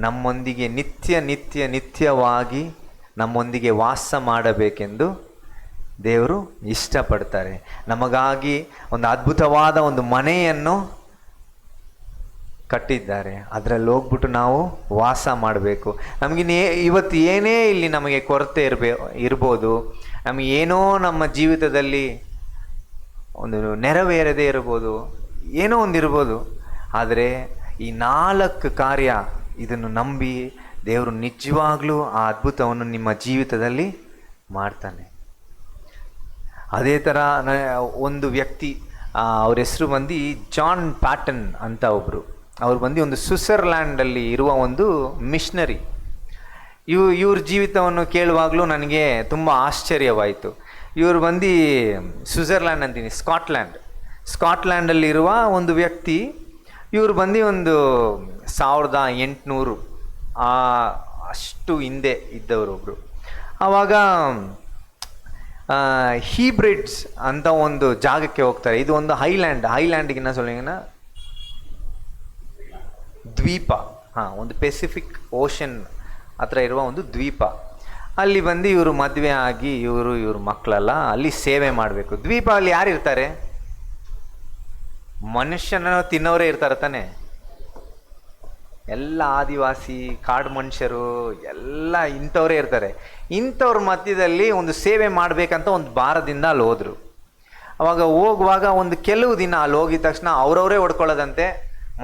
ನಮ್ಮೊಂದಿಗೆ ನಿತ್ಯವಾಗಿ ನಮ್ಮೊಂದಿಗೆ ವಾಸ ಮಾಡಬೇಕೆಂದು ದೇವರು ಇಷ್ಟಪಡ್ತಾರೆ. ನಮಗಾಗಿ ಒಂದು ಅದ್ಭುತವಾದ ಒಂದು ಮನೆಯನ್ನು ಕಟ್ಟಿದ್ದಾರೆ, ಅದರಲ್ಲಿ ಹೋಗ್ಬಿಟ್ಟು ನಾವು ವಾಸ ಮಾಡಬೇಕು. ನಮಗಿನ್ನೇ ಇವತ್ತು ಏನೇ ಇಲ್ಲಿ ನಮಗೆ ಕೊರತೆ ಇರ್ಬೋದು, ನಮಗೆ ಏನೋ ನಮ್ಮ ಜೀವಿತದಲ್ಲಿ ಒಂದು ನೆರವೇರದೇ ಇರ್ಬೋದು, ಏನೋ ಒಂದು ಇರ್ಬೋದು. ಆದರೆ ಈ 4 ಕಾರ್ಯ ಇದನ್ನು ನಂಬಿ ದೇವರು ನಿಜವಾಗ್ಲೂ ಆ ಅದ್ಭುತವನ್ನು ನಿಮ್ಮ ಜೀವಿತದಲ್ಲಿ ಮಾಡ್ತಾನೆ. ಅದೇ ಥರ ಒಂದು ವ್ಯಕ್ತಿ, ಅವ್ರ ಹೆಸರು ಬಂದು ಜಾನ್ ಪ್ಯಾಟನ್ ಅಂತ ಒಬ್ಬರು. ಅವ್ರು ಬಂದು ಒಂದು ಸ್ವಿಟ್ಜರ್ಲ್ಯಾಂಡಲ್ಲಿ ಇರುವ ಒಂದು ಮಿಷನರಿ. ಇವ್ರ ಜೀವಿತವನ್ನು ಕೇಳುವಾಗಲೂ ನನಗೆ ತುಂಬ ಆಶ್ಚರ್ಯವಾಯಿತು. ಇವರು ಬಂದು ಸ್ವಿಟ್ಜರ್ಲ್ಯಾಂಡ್ ಅಂತೀನಿ, ಸ್ಕಾಟ್ಲ್ಯಾಂಡಲ್ಲಿರುವ ಒಂದು ವ್ಯಕ್ತಿ. ಇವರು ಬಂದು ಒಂದು 1800 ಅಷ್ಟು ಹಿಂದೆ ಇದ್ದವರು ಒಬ್ಬರು. ಆವಾಗ ಹೀಬ್ರಿಡ್ಸ್ ಅಂತ ಒಂದು ಜಾಗಕ್ಕೆ ಹೋಗ್ತಾರೆ. ಇದು ಒಂದು ಹೈಲ್ಯಾಂಡ್ಗಿನ್ನ ಸ್ವಲ್ಪ ದ್ವೀಪ, ಒಂದು ಪೆಸಿಫಿಕ್ ಓಷನ್ ಹತ್ರ ಇರುವ ಒಂದು ದ್ವೀಪ. ಅಲ್ಲಿ ಬಂದು ಇವರು ಮದುವೆ ಆಗಿ ಇವ್ರ ಮಕ್ಕಳೆಲ್ಲ ಅಲ್ಲಿ ಸೇವೆ ಮಾಡಬೇಕು. ದ್ವೀಪ ಅಲ್ಲಿ ಯಾರು ಇರ್ತಾರೆ? ಮನುಷ್ಯನ ತಿನ್ನೋರೇ ಇರ್ತಾರೆ ತಾನೆ. ಎಲ್ಲ ಆದಿವಾಸಿ, ಕಾಡು ಮನುಷ್ಯರು ಎಲ್ಲ ಇಂಥವರೇ ಇರ್ತಾರೆ. ಇಂಥವ್ರ ಮಧ್ಯದಲ್ಲಿ ಒಂದು ಸೇವೆ ಮಾಡಬೇಕಂತ ಒಂದು ಭಾರದಿಂದ ಅಲ್ಲಿ ಹೋದರು. ಅವಾಗ ಹೋಗುವಾಗ ಒಂದು ಕೆಲವು ದಿನ ಅಲ್ಲಿ ಹೋಗಿದ ತಕ್ಷಣ ಅವ್ರವರೇ ಹೊಡ್ಕೊಳ್ಳೋದಂತೆ,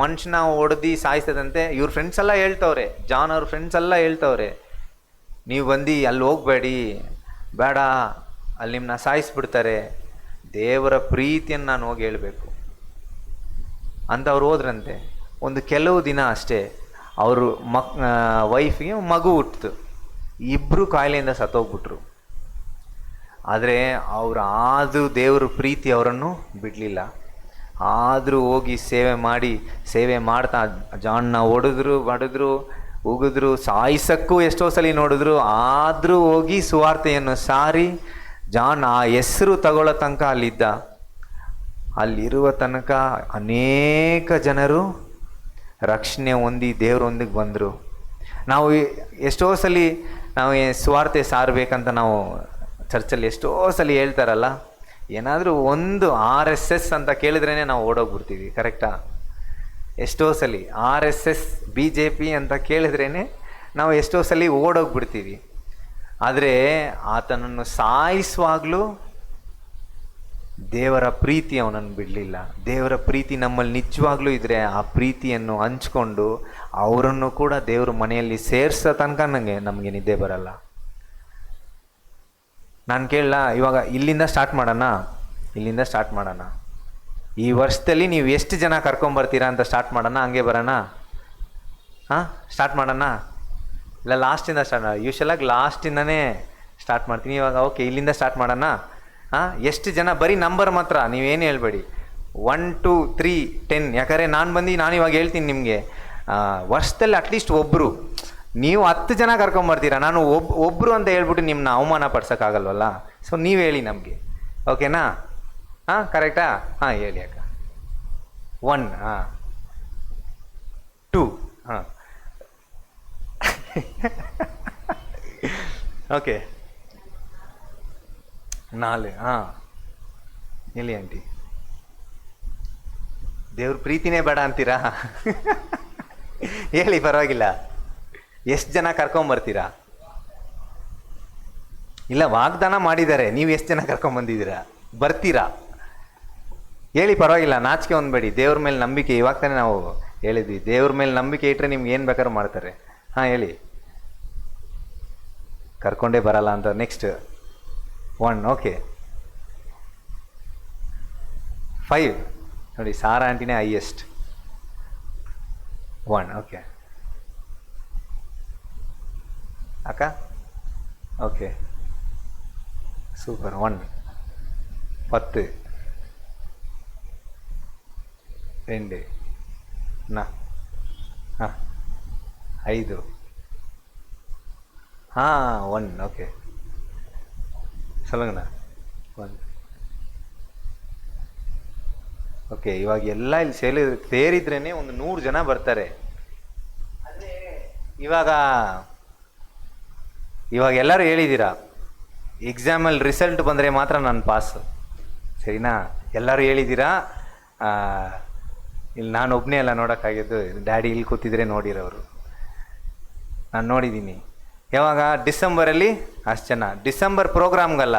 ಮನುಷ್ಯನ ಹೊಡೆದು ಸಾಯಿಸದಂತೆ. ಇವ್ರ ಫ್ರೆಂಡ್ಸ್ ಎಲ್ಲ ಹೇಳ್ತವ್ರೆ, ಜಾನ್ ಅವ್ರ ಫ್ರೆಂಡ್ಸ್ ಎಲ್ಲ ಹೇಳ್ತವ್ರೆ, ನೀವು ಬಂದು ಅಲ್ಲಿ ಹೋಗಬೇಡಿ, ಬೇಡ, ಅಲ್ಲಿ ನಿಮ್ಮನ್ನ ಸಾಯಿಸ್ಬಿಡ್ತಾರೆ, ದೇವರ ಪ್ರೀತಿಯನ್ನು ನಾನು ಹೋಗಿ ಹೇಳಬೇಕು ಅಂತ ಅವ್ರು ಹೋದ್ರಂತೆ. ಒಂದು ಕೆಲವು ದಿನ ಅಷ್ಟೇ ಅವರು ವೈಫಿಗೆ ಮಗು ಹುಟ್ಟಿತು. ಇಬ್ಬರು ಕಾಯಿಲೆಯಿಂದ ಸತ್ತೋಗ್ಬಿಟ್ರು. ಆದರೆ ಆದರೂ ದೇವರ ಪ್ರೀತಿ ಅವರನ್ನು ಬಿಡಲಿಲ್ಲ. ಆದರೂ ಹೋಗಿ ಸೇವೆ ಮಾಡ್ತಾ ಜಾನ್ನ ಹೊಡೆದ್ರು, ಬಡಿದ್ರು, ಉಗಿದ್ರು, ಸಾಯಿಸಕ್ಕೂ ಎಷ್ಟೋ ಸಲ ನೋಡಿದ್ರು. ಆದರೂ ಹೋಗಿ ಸುವಾರ್ತೆಯನ್ನು ಸಾರಿ ಜಾನ್ ಆ ಹೆಸರು ತಗೊಳ್ಳೋ ತನಕ ಅಲ್ಲಿದ್ದ. ಅಲ್ಲಿರುವ ತನಕ ಅನೇಕ ಜನರು ರಕ್ಷಣೆ ಹೊಂದಿ ದೇವರೊಂದಿಗೆ ಬಂದರು. ನಾವು ಎಷ್ಟೋ ಸಲ ನಾವು ಸುವಾರ್ತೆ ಸಾರಬೇಕಂತ ನಾವು ಚರ್ಚಲ್ಲಿ ಎಷ್ಟೋ ಸಲ ಹೇಳ್ತಾರಲ್ಲ, ಏನಾದರೂ ಒಂದು RSS ಅಂತ ಕೇಳಿದ್ರೇ ನಾವು ಓಡೋಗ್ಬಿಡ್ತೀವಿ. ಕರೆಕ್ಟಾ? ಎಷ್ಟೋ ಸಲ RSS BJP ಅಂತ ಕೇಳಿದ್ರೇ ನಾವು ಎಷ್ಟೋ ಸಲ ಓಡೋಗ್ಬಿಡ್ತೀವಿ. ಆದರೆ ಆತನನ್ನು ಸಾಯಿಸುವಾಗಲೂ ದೇವರ ಪ್ರೀತಿ ಅವನನ್ನು ಬಿಡಲಿಲ್ಲ. ದೇವರ ಪ್ರೀತಿ ನಮ್ಮಲ್ಲಿ ನಿಜವಾಗ್ಲೂ ಇದ್ದರೆ ಆ ಪ್ರೀತಿಯನ್ನು ಹಂಚ್ಕೊಂಡು ಅವರನ್ನು ಕೂಡ ದೇವ್ರ ಮನೆಯಲ್ಲಿ ಸೇರಿಸೋ ತನಕ ನಮಗೆ ನಿದ್ದೆ ಬರಲ್ಲ. ನಾನು ಕೇಳಲ್ಲ, ಇವಾಗ ಇಲ್ಲಿಂದ ಸ್ಟಾರ್ಟ್ ಮಾಡೋಣ. ಈ ವರ್ಷದಲ್ಲಿ ನೀವು ಎಷ್ಟು ಜನ ಕರ್ಕೊಂಬರ್ತೀರಾ ಅಂತ ಸ್ಟಾರ್ಟ್ ಮಾಡೋಣ, ಹಂಗೆ ಬರೋಣ? ಸ್ಟಾರ್ಟ್ ಮಾಡೋಣ? ಇಲ್ಲ ಲಾಸ್ಟಿಂದ ಸ್ಟಾರ್ಟ್ ಮಾಡೋಣ? ಯೂಶಲಾಗಿ ಲಾಸ್ಟಿಂದನೇ ಸ್ಟಾರ್ಟ್ ಮಾಡ್ತೀನಿ. ಇವಾಗ ಓಕೆ, ಇಲ್ಲಿಂದ ಸ್ಟಾರ್ಟ್ ಮಾಡೋಣ. ಎಷ್ಟು ಜನ? ಬರೀ ನಂಬರ್ ಮಾತ್ರ, ನೀವೇನು ಹೇಳ್ಬೇಡಿ. 1 2 3 10. ಯಾಕಂದರೆ ನಾನು ಇವಾಗ ಹೇಳ್ತೀನಿ ನಿಮಗೆ, ವರ್ಷದಲ್ಲಿ ಅಟ್ಲೀಸ್ಟ್ ಒಬ್ಬರು, ನೀವು 10 ಜನ ಕರ್ಕೊಂಬರ್ತೀರಾ, ನಾನು ಒಬ್ಬರು ಅಂತ ಹೇಳ್ಬಿಟ್ಟು ನಿಮ್ಮನ್ನ ಅವಮಾನ ಪಡ್ಸೋಕ್ಕಾಗಲ್ವಲ್ಲ. ಸೊ ನೀವು ಹೇಳಿ ನಮಗೆ, ಓಕೆನಾ? ಕರೆಕ್ಟಾ? ಹೇಳಿ ಅಕ್ಕ. 1 2 ಓಕೆ 4 ಎಲ್ಲಿ ಆಂಟಿ? ದೇವ್ರ ಪ್ರೀತಿನೇ ಬೇಡ ಅಂತೀರಾ? ಹೇಳಿ, ಪರವಾಗಿಲ್ಲ. ಎಷ್ಟು ಜನ ಕರ್ಕೊಂಬರ್ತೀರಾ? ಇಲ್ಲ, ವಾಗ್ದಾನ ಮಾಡಿದ್ದಾರೆ, ನೀವು ಎಷ್ಟು ಜನ ಕರ್ಕೊಂಬಂದಿದ್ದೀರಾ? ಬರ್ತೀರಾ? ಹೇಳಿ, ಪರವಾಗಿಲ್ಲ, ನಾಚಿಕೆ ಹೊಂದ್ಬೇಡಿ. ದೇವ್ರ ಮೇಲೆ ನಂಬಿಕೆ, ಇವಾಗ ತಾನೇ ನಾವು ಹೇಳಿದ್ವಿ, ದೇವ್ರ ಮೇಲೆ ನಂಬಿಕೆ ಇಟ್ಟರೆ ನಿಮ್ಗೆ ಏನು ಬೇಕಾದ್ರೂ ಮಾಡ್ತಾರೆ. ಹೇಳಿ, ಕರ್ಕೊಂಡೇ ಬರಲ್ಲ ಅಂತ. ನೆಕ್ಸ್ಟ್ 1 ಓಕೆ 5 ನೋಡಿ, ಸಾರಾ ಆಂಟಿನೇ ಹೈಯೆಸ್ಟ್. 1 ಓಕೆ ಅಕ್ಕ, ಓಕೆ ಸೂಪರ್. 1 10 2 5 1 ஓகே சொல்லுங்கண்ணா. 1 ಓಕೆ. ಇವಾಗ ಎಲ್ಲ ಇಲ್ಲಿ ಸೇರಿದ್ರೇ ಒಂದು 100 ಜನ ಬರ್ತಾರೆ. ಇವಾಗ ಎಲ್ಲರೂ ಹೇಳಿದ್ದೀರಾ, ಎಕ್ಸಾಮಲ್ಲಿ ರಿಸಲ್ಟ್ ಬಂದರೆ ಮಾತ್ರ ನಾನು ಪಾಸು, ಸರಿನಾ? ಎಲ್ಲರೂ ಹೇಳಿದ್ದೀರಾ. ಇಲ್ಲಿ ನಾನು ಒಬ್ಬನೇ ಎಲ್ಲ ನೋಡೋಕ್ಕಾಗಿದ್ದು, ಡ್ಯಾಡಿ ಇಲ್ಲಿ ಕೂತಿದ್ರೆ ನೋಡಿರೋರು. ನಾನು ನೋಡಿದ್ದೀನಿ. ಯಾವಾಗ? ಡಿಸೆಂಬರಲ್ಲಿ ಅಷ್ಟು ಜನ. ಡಿಸೆಂಬರ್ ಪ್ರೋಗ್ರಾಮ್ಗಲ್ಲ,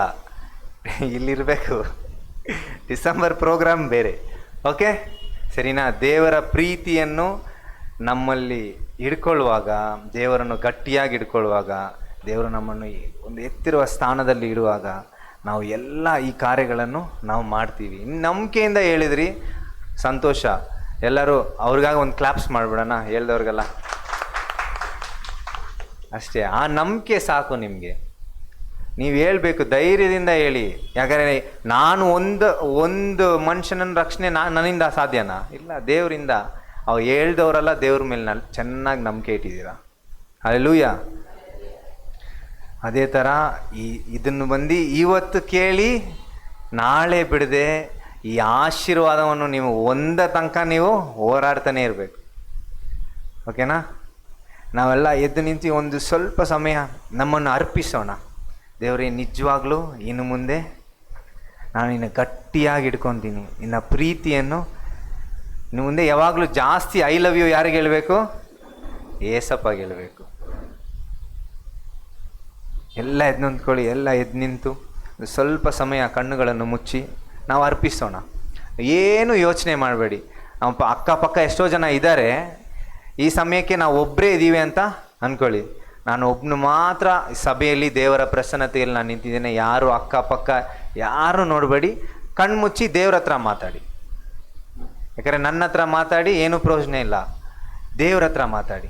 ಇಲ್ಲಿರಬೇಕು. ಡಿಸೆಂಬರ್ ಪ್ರೋಗ್ರಾಮ್ ಬೇರೆ. ಓಕೆ, ಸರಿನಾ? ದೇವರ ಪ್ರೀತಿಯನ್ನು ನಮ್ಮಲ್ಲಿ ಹಿಡ್ಕೊಳ್ಳುವಾಗ, ದೇವರನ್ನು ಗಟ್ಟಿಯಾಗಿ ಹಿಡ್ಕೊಳ್ಳುವಾಗ, ದೇವರು ನಮ್ಮನ್ನು ಒಂದು ಎತ್ತಿರುವ ಸ್ಥಾನದಲ್ಲಿ ಇಡುವಾಗ ನಾವು ಎಲ್ಲ ಈ ಕಾರ್ಯಗಳನ್ನು ನಾವು ಮಾಡ್ತೀವಿ. ನಂಬಿಕೆಯಿಂದ ಹೇಳಿದ್ರಿ, ಸಂತೋಷ. ಎಲ್ಲರೂ ಅವ್ರಿಗಾಗಿ ಒಂದು ಕ್ಲಾಪ್ಸ್ ಮಾಡಿಬಿಡೋಣ, ಹೇಳ್ದವ್ರಿಗೆಲ್ಲ. ಅಷ್ಟೇ, ಆ ನಂಬಿಕೆ ಸಾಕು ನಿಮಗೆ. ನೀವು ಹೇಳಬೇಕು, ಧೈರ್ಯದಿಂದ ಹೇಳಿ. ಯಾಕಂದರೆ ನಾನು ಒಂದು ಮನುಷ್ಯನನ್ನು ರಕ್ಷಣೆ ನನ್ನಿಂದ ಸಾಧ್ಯನಾ? ಇಲ್ಲ, ದೇವರಿಂದ. ಅವು ಹೇಳ್ದವರೆಲ್ಲ ದೇವ್ರ ಮೇಲೆ ಚೆನ್ನಾಗಿ ನಂಬಿಕೆ ಇಟ್ಟಿದ್ದೀರಾ. ಹಲ್ಲೆಲೂಯಾ. ಅದೇ ಥರ ಇದನ್ನು ಬಂದು ಇವತ್ತು ಕೇಳಿ ನಾಳೆ ಬಿಡದೆ ಈ ಆಶೀರ್ವಾದವನ್ನು ನೀವು ತನಕ ನೀವು ಹೋರಾಡ್ತಾನೆ ಇರಬೇಕು. ಓಕೆನಾ? ನಾವೆಲ್ಲ ಎದ್ದು ನಿಂತು ಒಂದು ಸ್ವಲ್ಪ ಸಮಯ ನಮ್ಮನ್ನು ಅರ್ಪಿಸೋಣ. ದೇವರೇ, ನಿಜವಾಗ್ಲೂ ಇನ್ನು ಮುಂದೆ ನಾನು ನಿನ್ನ ಗಟ್ಟಿಯಾಗಿ ಇಟ್ಕೊತೀನಿ. ನಿನ್ನ ಪ್ರೀತಿಯನ್ನು ಇನ್ನು ಮುಂದೆ ಯಾವಾಗಲೂ ಜಾಸ್ತಿ ಐ ಲವ್ ಯು ಯಾರಿಗೆ ಹೇಳಬೇಕು? ಏಸಪ್ಪಾಗೆ ಹೇಳಬೇಕು. ಎಲ್ಲ ಎದ್ದು ನಿಂತ್ಕೊಳ್ಳಿ. ಎಲ್ಲ ಎದ್ದು ನಿಂತು ಸ್ವಲ್ಪ ಸಮಯ ಕಣ್ಣುಗಳನ್ನು ಮುಚ್ಚಿ ನಾವು ಅರ್ಪಿಸೋಣ. ಏನು ಯೋಚನೆ ಮಾಡಬೇಡಿ. ನಮ್ಮ ಅಕ್ಕಪಕ್ಕ ಎಷ್ಟೋ ಜನ ಇದ್ದಾರೆ. ಈ ಸಮಯಕ್ಕೆ ನಾವು ಒಬ್ಬರೇ ಇದ್ದೀವಿ ಅಂತ ಅಂದ್ಕೊಳ್ಳಿ. ನಾನು ಒಬ್ಬನು ಮಾತ್ರ ಸಭೆಯಲ್ಲಿ ದೇವರ ಪ್ರಸನ್ನತೆಯಲ್ಲಿ ನಾನು ನಿಂತಿದ್ದೇನೆ. ಯಾರು ಅಕ್ಕಪಕ್ಕ ಯಾರು ನೋಡಬೇಡಿ. ಕಣ್ಮುಚ್ಚಿ ದೇವ್ರ ಹತ್ರ ಮಾತಾಡಿ. ಯಾಕಂದರೆ ನನ್ನ ಹತ್ರ ಮಾತಾಡಿ ಏನೂ ಪ್ರಯೋಜನ ಇಲ್ಲ. ದೇವ್ರ ಹತ್ರ ಮಾತಾಡಿ.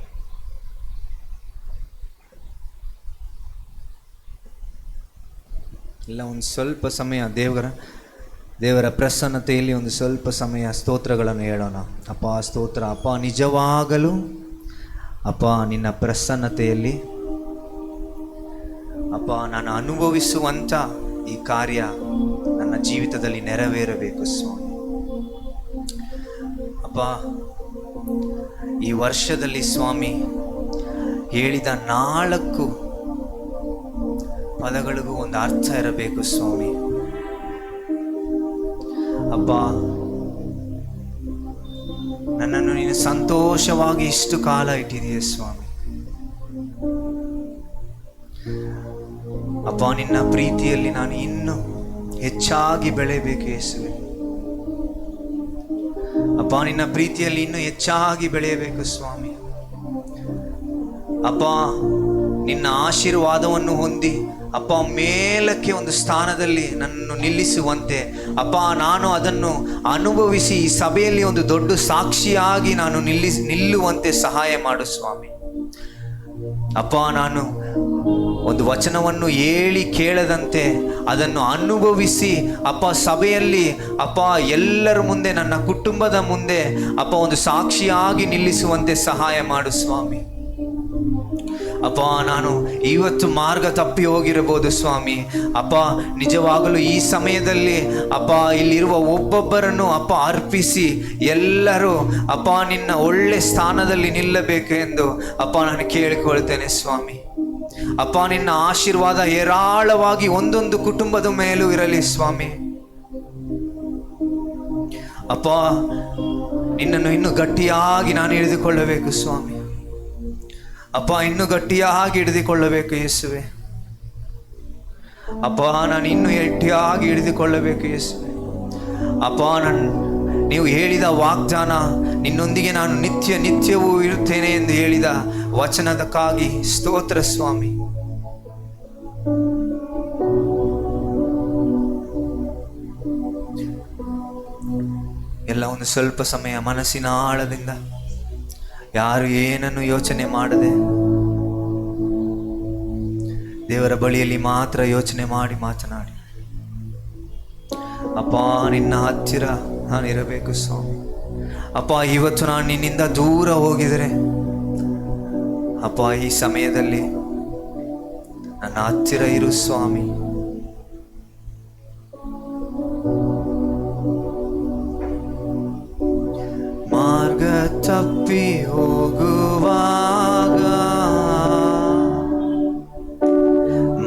ಇಲ್ಲ, ಒಂದು ಸ್ವಲ್ಪ ಸಮಯ ದೇವರ ಪ್ರಸನ್ನತೆಯಲ್ಲಿ ಒಂದು ಸ್ವಲ್ಪ ಸಮಯ ಸ್ತೋತ್ರಗಳನ್ನು ಹೇಳೋಣ. ಅಪ್ಪ ಸ್ತೋತ್ರ. ಅಪ್ಪ, ನಿಜವಾಗಲೂ ಅಪ್ಪ ನಿನ್ನ ಪ್ರಸನ್ನತೆಯಲ್ಲಿ ಅಪ್ಪ ನಾನು ಅನುಭವಿಸುವಂಥ ಈ ಕಾರ್ಯ ನನ್ನ ಜೀವಿತದಲ್ಲಿ ನೆರವೇರಬೇಕು ಸ್ವಾಮಿ. ಅಪ್ಪ, ಈ ವರ್ಷದಲ್ಲಿ ಸ್ವಾಮಿ ಹೇಳಿದ 4 ಪದಗಳಿಗೂ ಒಂದು ಅರ್ಥ ಇರಬೇಕು ಸ್ವಾಮಿ. ಅಪ್ಪ, ನನ್ನನ್ನು ನೀನು ಸಂತೋಷವಾಗಿ ಇಷ್ಟು ಕಾಲ ಇಟ್ಟಿದೀಯ ಸ್ವಾಮಿ. ಅಪ್ಪ, ನಿನ್ನ ಪ್ರೀತಿಯಲ್ಲಿ ನಾನು ಇನ್ನೂ ಹೆಚ್ಚಾಗಿ ಬೆಳೆಯಬೇಕು ಯೇಸುವೆ. ಅಪ್ಪ, ನಿನ್ನ ಪ್ರೀತಿಯಲ್ಲಿ ಇನ್ನೂ ಹೆಚ್ಚಾಗಿ ಬೆಳೆಯಬೇಕು ಸ್ವಾಮಿ. ಅಪ್ಪ, ನಿನ್ನ ಆಶೀರ್ವಾದವನ್ನು ಹೊಂದಿ ಅಪ್ಪ ಮೇಲಕ್ಕೆ ಒಂದು ಸ್ಥಾನದಲ್ಲಿ ನನ್ನನ್ನು ನಿಲ್ಲಿಸುವಂತೆ ಅಪ್ಪ ನಾನು ಅದನ್ನು ಅನುಭವಿಸಿ ಈ ಸಭೆಯಲ್ಲಿ ಒಂದು ದೊಡ್ಡ ಸಾಕ್ಷಿಯಾಗಿ ನಾನು ನಿಲ್ಲುವಂತೆ ಸಹಾಯ ಮಾಡು ಸ್ವಾಮಿ. ಅಪ್ಪ, ನಾನು ಒಂದು ವಚನವನ್ನು ಹೇಳಿ ಕೇಳದಂತೆ ಅದನ್ನು ಅನುಭವಿಸಿ ಅಪ್ಪ ಸಭೆಯಲ್ಲಿ ಅಪ್ಪ ಎಲ್ಲರ ಮುಂದೆ, ನನ್ನ ಕುಟುಂಬದ ಮುಂದೆ ಅಪ್ಪ ಒಂದು ಸಾಕ್ಷಿಯಾಗಿ ನಿಲ್ಲಿಸುವಂತೆ ಸಹಾಯ ಮಾಡು ಸ್ವಾಮಿ. ಅಪ್ಪ, ನಾನು ಇವತ್ತು ಮಾರ್ಗ ತಪ್ಪಿ ಹೋಗಿರಬಹುದು ಸ್ವಾಮಿ. ಅಪ್ಪ, ನಿಜವಾಗಲೂ ಈ ಸಮಯದಲ್ಲಿ ಅಪ್ಪ ಇಲ್ಲಿರುವ ಒಬ್ಬೊಬ್ಬರನ್ನು ಅಪ್ಪ ಅರ್ಪಿಸಿ ಎಲ್ಲರೂ ಅಪ್ಪ ನಿನ್ನ ಒಳ್ಳೆ ಸ್ಥಾನದಲ್ಲಿ ನಿಲ್ಲಬೇಕು ಎಂದು ಅಪ್ಪ ನಾನು ಕೇಳಿಕೊಳ್ತೇನೆ ಸ್ವಾಮಿ. ಅಪ್ಪ, ನಿನ್ನ ಆಶೀರ್ವಾದ ಹೇರಾಳವಾಗಿ ಒಂದೊಂದು ಕುಟುಂಬದ ಮೇಲೂ ಇರಲಿ ಸ್ವಾಮಿ. ಅಪ್ಪ, ನಿನ್ನನ್ನು ಇನ್ನೂ ಗಟ್ಟಿಯಾಗಿ ನಾನು ಹಿಡಿದುಕೊಳ್ಳಬೇಕು ಸ್ವಾಮಿ. ಅಪ್ಪ, ಇನ್ನೂ ಗಟ್ಟಿಯಾಗಿ ಹಿಡಿದುಕೊಳ್ಳಬೇಕು ಯೇಸುವೆ. ಅಪ್ಪ, ನಾನು ಇನ್ನೂ ಗಟ್ಟಿಯಾಗಿ ಹಿಡಿದುಕೊಳ್ಳಬೇಕು ಯೇಸುವೆ. ಅಪ್ಪ, ನೀವು ಹೇಳಿದ ವಾಗ್ದಾನ, ನಿನ್ನೊಂದಿಗೆ ನಾನು ನಿತ್ಯವೂ ಇರುತ್ತೇನೆ ಎಂದು ಹೇಳಿದ ವಚನದಕ್ಕಾಗಿ ಸ್ತೋತ್ರ ಸ್ವಾಮಿ. ಎಲ್ಲ ಒಂದು ಸ್ವಲ್ಪ ಸಮಯ ಮನಸ್ಸಿನ ಆಳದಿಂದ ಯಾರು ಏನನ್ನು ಯೋಚನೆ ಮಾಡದೆ ದೇವರ ಬಳಿಯಲ್ಲಿ ಮಾತ್ರ ಯೋಚನೆ ಮಾಡಿ ಮಾತನಾಡಿ. ಅಪ್ಪ, ನಿನ್ನ ಹತ್ತಿರ ನಾನಿರಬೇಕು ಸ್ವಾಮಿ. ಅಪ್ಪ, ಇವತ್ತು ನಾನು ನಿನ್ನಿಂದ ದೂರ ಹೋಗಿದರೆ ಅಪ್ಪ ಈ ಸಮಯದಲ್ಲಿ ನನ್ನ ಹತ್ತಿರ ಇರು ಸ್ವಾಮಿ. ಮಾರ್ಗ ತಪ್ಪಿ ಹೋಗುವಾಗ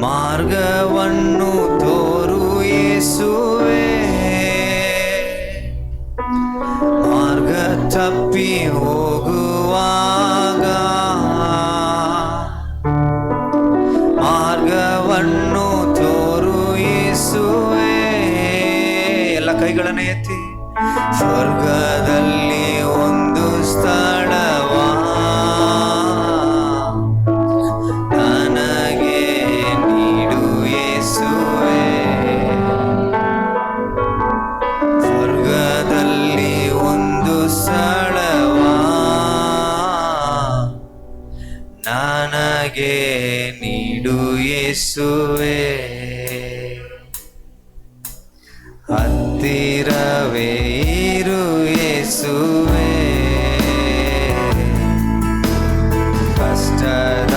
ಮಾರ್ಗವನ್ನು ತೋರು ಯೇಸುವೆ. ಮಾರ್ಗ ತಪ್ಪಿ ಹೋಗುವಾಗ ಮಾರ್ಗವನ್ನು ತೋರು ಯೇಸುವೇ. ಎಲ್ಲ ಕೈಗಳನ್ನು ಎತ್ತಿ. ಸ್ವರ್ಗದಲ್ಲಿ ಒಂದು ಸ್ಥಳವ ನನಗೆ ನೀಡು ಯೇಸುವೇ. ಸ್ವರ್ಗದಲ್ಲಿ ಒಂದು ಸ್ಥಳವ ನನಗೆ ನೀಡು ಯೇಸುವೇ. ಹತ್ತಿರವೇ ಇರು ಯೇಸುವೇ. ಕಷ್ಟದ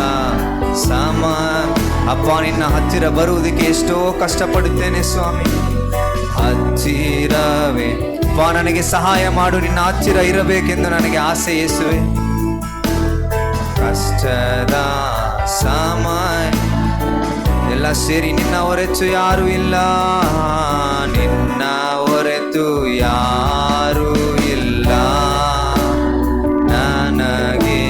ಅಪ್ಪ ನಿನ್ನ ಹತ್ತಿರ ಬರುವುದಕ್ಕೆ ಎಷ್ಟೋ ಕಷ್ಟಪಡುತ್ತೇನೆ ಸ್ವಾಮಿ. ಹತ್ತಿರವೇ ಅಪ್ಪ ನನಗೆ ಸಹಾಯ ಮಾಡು. ನಿನ್ನ ಹತ್ತಿರ ಇರಬೇಕೆಂದು ನನಗೆ ಆಸೆ ಯೇಸುವೆ. ಕಷ್ಟದ ಸಮಯ ಎಲ್ಲ ಸೇರಿ ನಿನ್ನ ಹೊರತು ಯಾರು ಇಲ್ಲ, ನಿನ್ನ ಹೊರತು ಯಾರು ಇಲ್ಲ. ನನಗೆ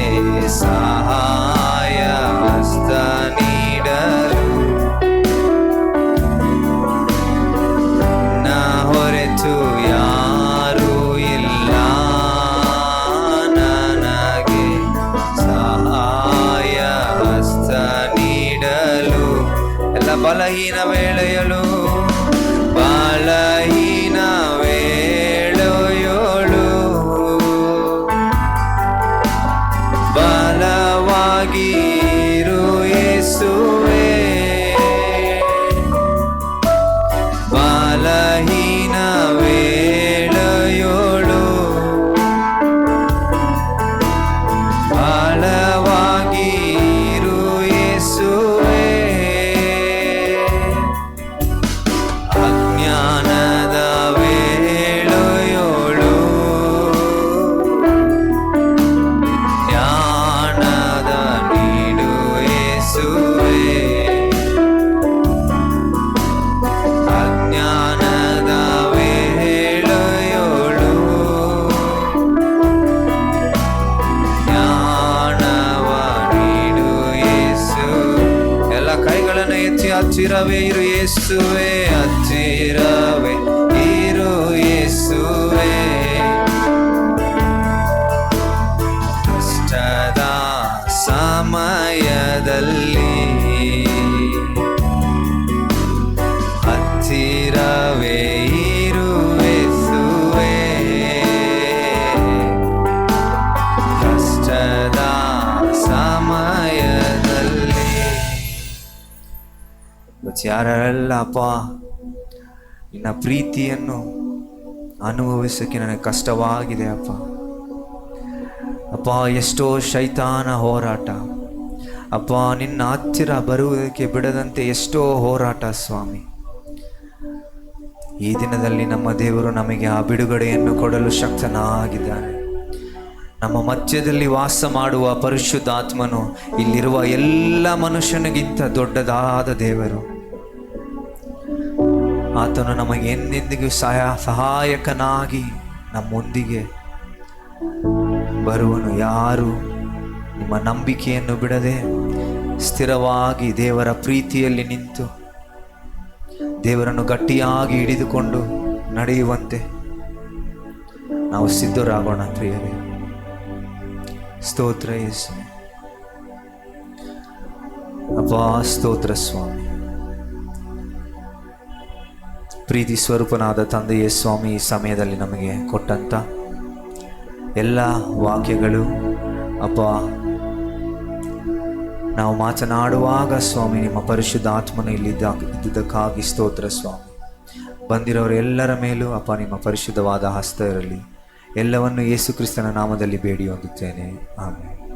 ಸಹಾಯ ಹಸ್ತ ನೀಡಲು ನಿನ್ನ ಹೊರತು ಯಾರು ಇಲ್ಲ. ನನಗೆ ಸಹಾಯ ಹಸ್ತ ನೀಡಲು ಎಲ್ಲ ಬಲಹೀನ ವೇಳೆಯಲು ಬಲಹೀನ ವೇಳೆಯೋಳು ಬಲವಾಗಿ ಇರು ಯೇಸುವೇ. ಬಲಹೀನ ವೇಳೆಯೋಳು ಬಲವಾಗಿ ಇರು ಯೇಸುವೇ. ಅಜ್ಞಾನದ ವೇಳೆಯೋಳು ಜ್ಞಾನದ ನೀಡು ಯೇಸುವೇ. ಅಜ್ಞಾನದ ವೇಳೆಯೋಳು ಜ್ಞಾನವ ನೀಡು ಯೇಸು. ಎಲ್ಲ ಕೈಗಳನ್ನು ಎತ್ತಿ. ಹತ್ತಿರವೇ ಇರು ಯೇಸುವೇ. ಹತ್ತಿರವೇ ಇರು ಯೇಸುವೇ. ಕಷ್ಟದ ಸಮಯದಲ್ಲಿ ಹತ್ತಿರವೇ ಇರು ಯೇಸುವೇ. ಕಷ್ಟದ ಸಮಯದಲ್ಲಿ ಯಾರೆಲ್ಲ ಅಪ್ಪ ನಿನ್ನ ಪ್ರೀತಿಯನ್ನು ಅನುಭವಿಸೋಕ್ಕೆ ನನಗೆ ಕಷ್ಟವಾಗಿದೆ ಅಪ್ಪ. ಅಪ್ಪ ಎಷ್ಟೋ ಶೈತಾನ ಹೋರಾಟ ಅಪ್ಪ, ನಿನ್ನ ಹತ್ತಿರ ಬರುವುದಕ್ಕೆ ಬಿಡದಂತೆ ಎಷ್ಟೋ ಹೋರಾಟ ಸ್ವಾಮಿ. ಈ ದಿನದಲ್ಲಿ ನಮ್ಮ ದೇವರು ನಮಗೆ ಆ ಬಿಡುಗಡೆಯನ್ನು ಕೊಡಲು ಶಕ್ತನಾಗಿದ್ದಾನೆ. ನಮ್ಮ ಮಧ್ಯದಲ್ಲಿ ವಾಸ ಮಾಡುವ ಪರಿಶುದ್ಧಾತ್ಮನು ಇಲ್ಲಿರುವ ಎಲ್ಲ ಮನುಷ್ಯನಿಗಿಂತ ದೊಡ್ಡದಾದ ದೇವರು. ಆತನು ನಮಗೆ ಎಂದೆಂದಿಗೂ ಸಹಾಯಕನಾಗಿ ನಮ್ಮೊಂದಿಗೆ ಬರುವನು. ಯಾರು ನಿಮ್ಮ ನಂಬಿಕೆಯನ್ನು ಬಿಡದೆ ಸ್ಥಿರವಾಗಿ ದೇವರ ಪ್ರೀತಿಯಲ್ಲಿ ನಿಂತು ದೇವರನ್ನು ಗಟ್ಟಿಯಾಗಿ ಹಿಡಿದುಕೊಂಡು ನಡೆಯುವಂತೆ ನಾವು ಸಿದ್ಧರಾಗೋಣ ಪ್ರಿಯರೇ. ಸ್ತೋತ್ರ ಯೇಸು. ಅಪ್ಪ ಸ್ತೋತ್ರ ಸ್ವಾಮಿ. ಪ್ರೀತಿ ಸ್ವರೂಪನಾದ ತಂದೆಯೇ ಸ್ವಾಮಿ, ಈ ಸಮಯದಲ್ಲಿ ನಮಗೆ ಕೊಟ್ಟಂತ ಎಲ್ಲ ವಾಕ್ಯಗಳು ಅಪ್ಪ, ನಾವು ಮಾತನಾಡುವಾಗ ಸ್ವಾಮಿ ನಿಮ್ಮ ಪರಿಶುದ್ಧ ಆತ್ಮನು ಇದ್ದುದಕ್ಕಾಗಿ ಸ್ತೋತ್ರ ಸ್ವಾಮಿ. ಬಂದಿರೋರೆಲ್ಲರ ಮೇಲೂ ಅಪ್ಪ ನಿಮ್ಮ ಪರಿಶುದ್ಧವಾದ ಹಸ್ತ ಇರಲಿ. ಎಲ್ಲವನ್ನು ಯೇಸು ಕ್ರಿಸ್ತನ ನಾಮದಲ್ಲಿ ಬೇಡಿ ಹೊಂದುತ್ತೇನೆ. ಆಮೆನ್.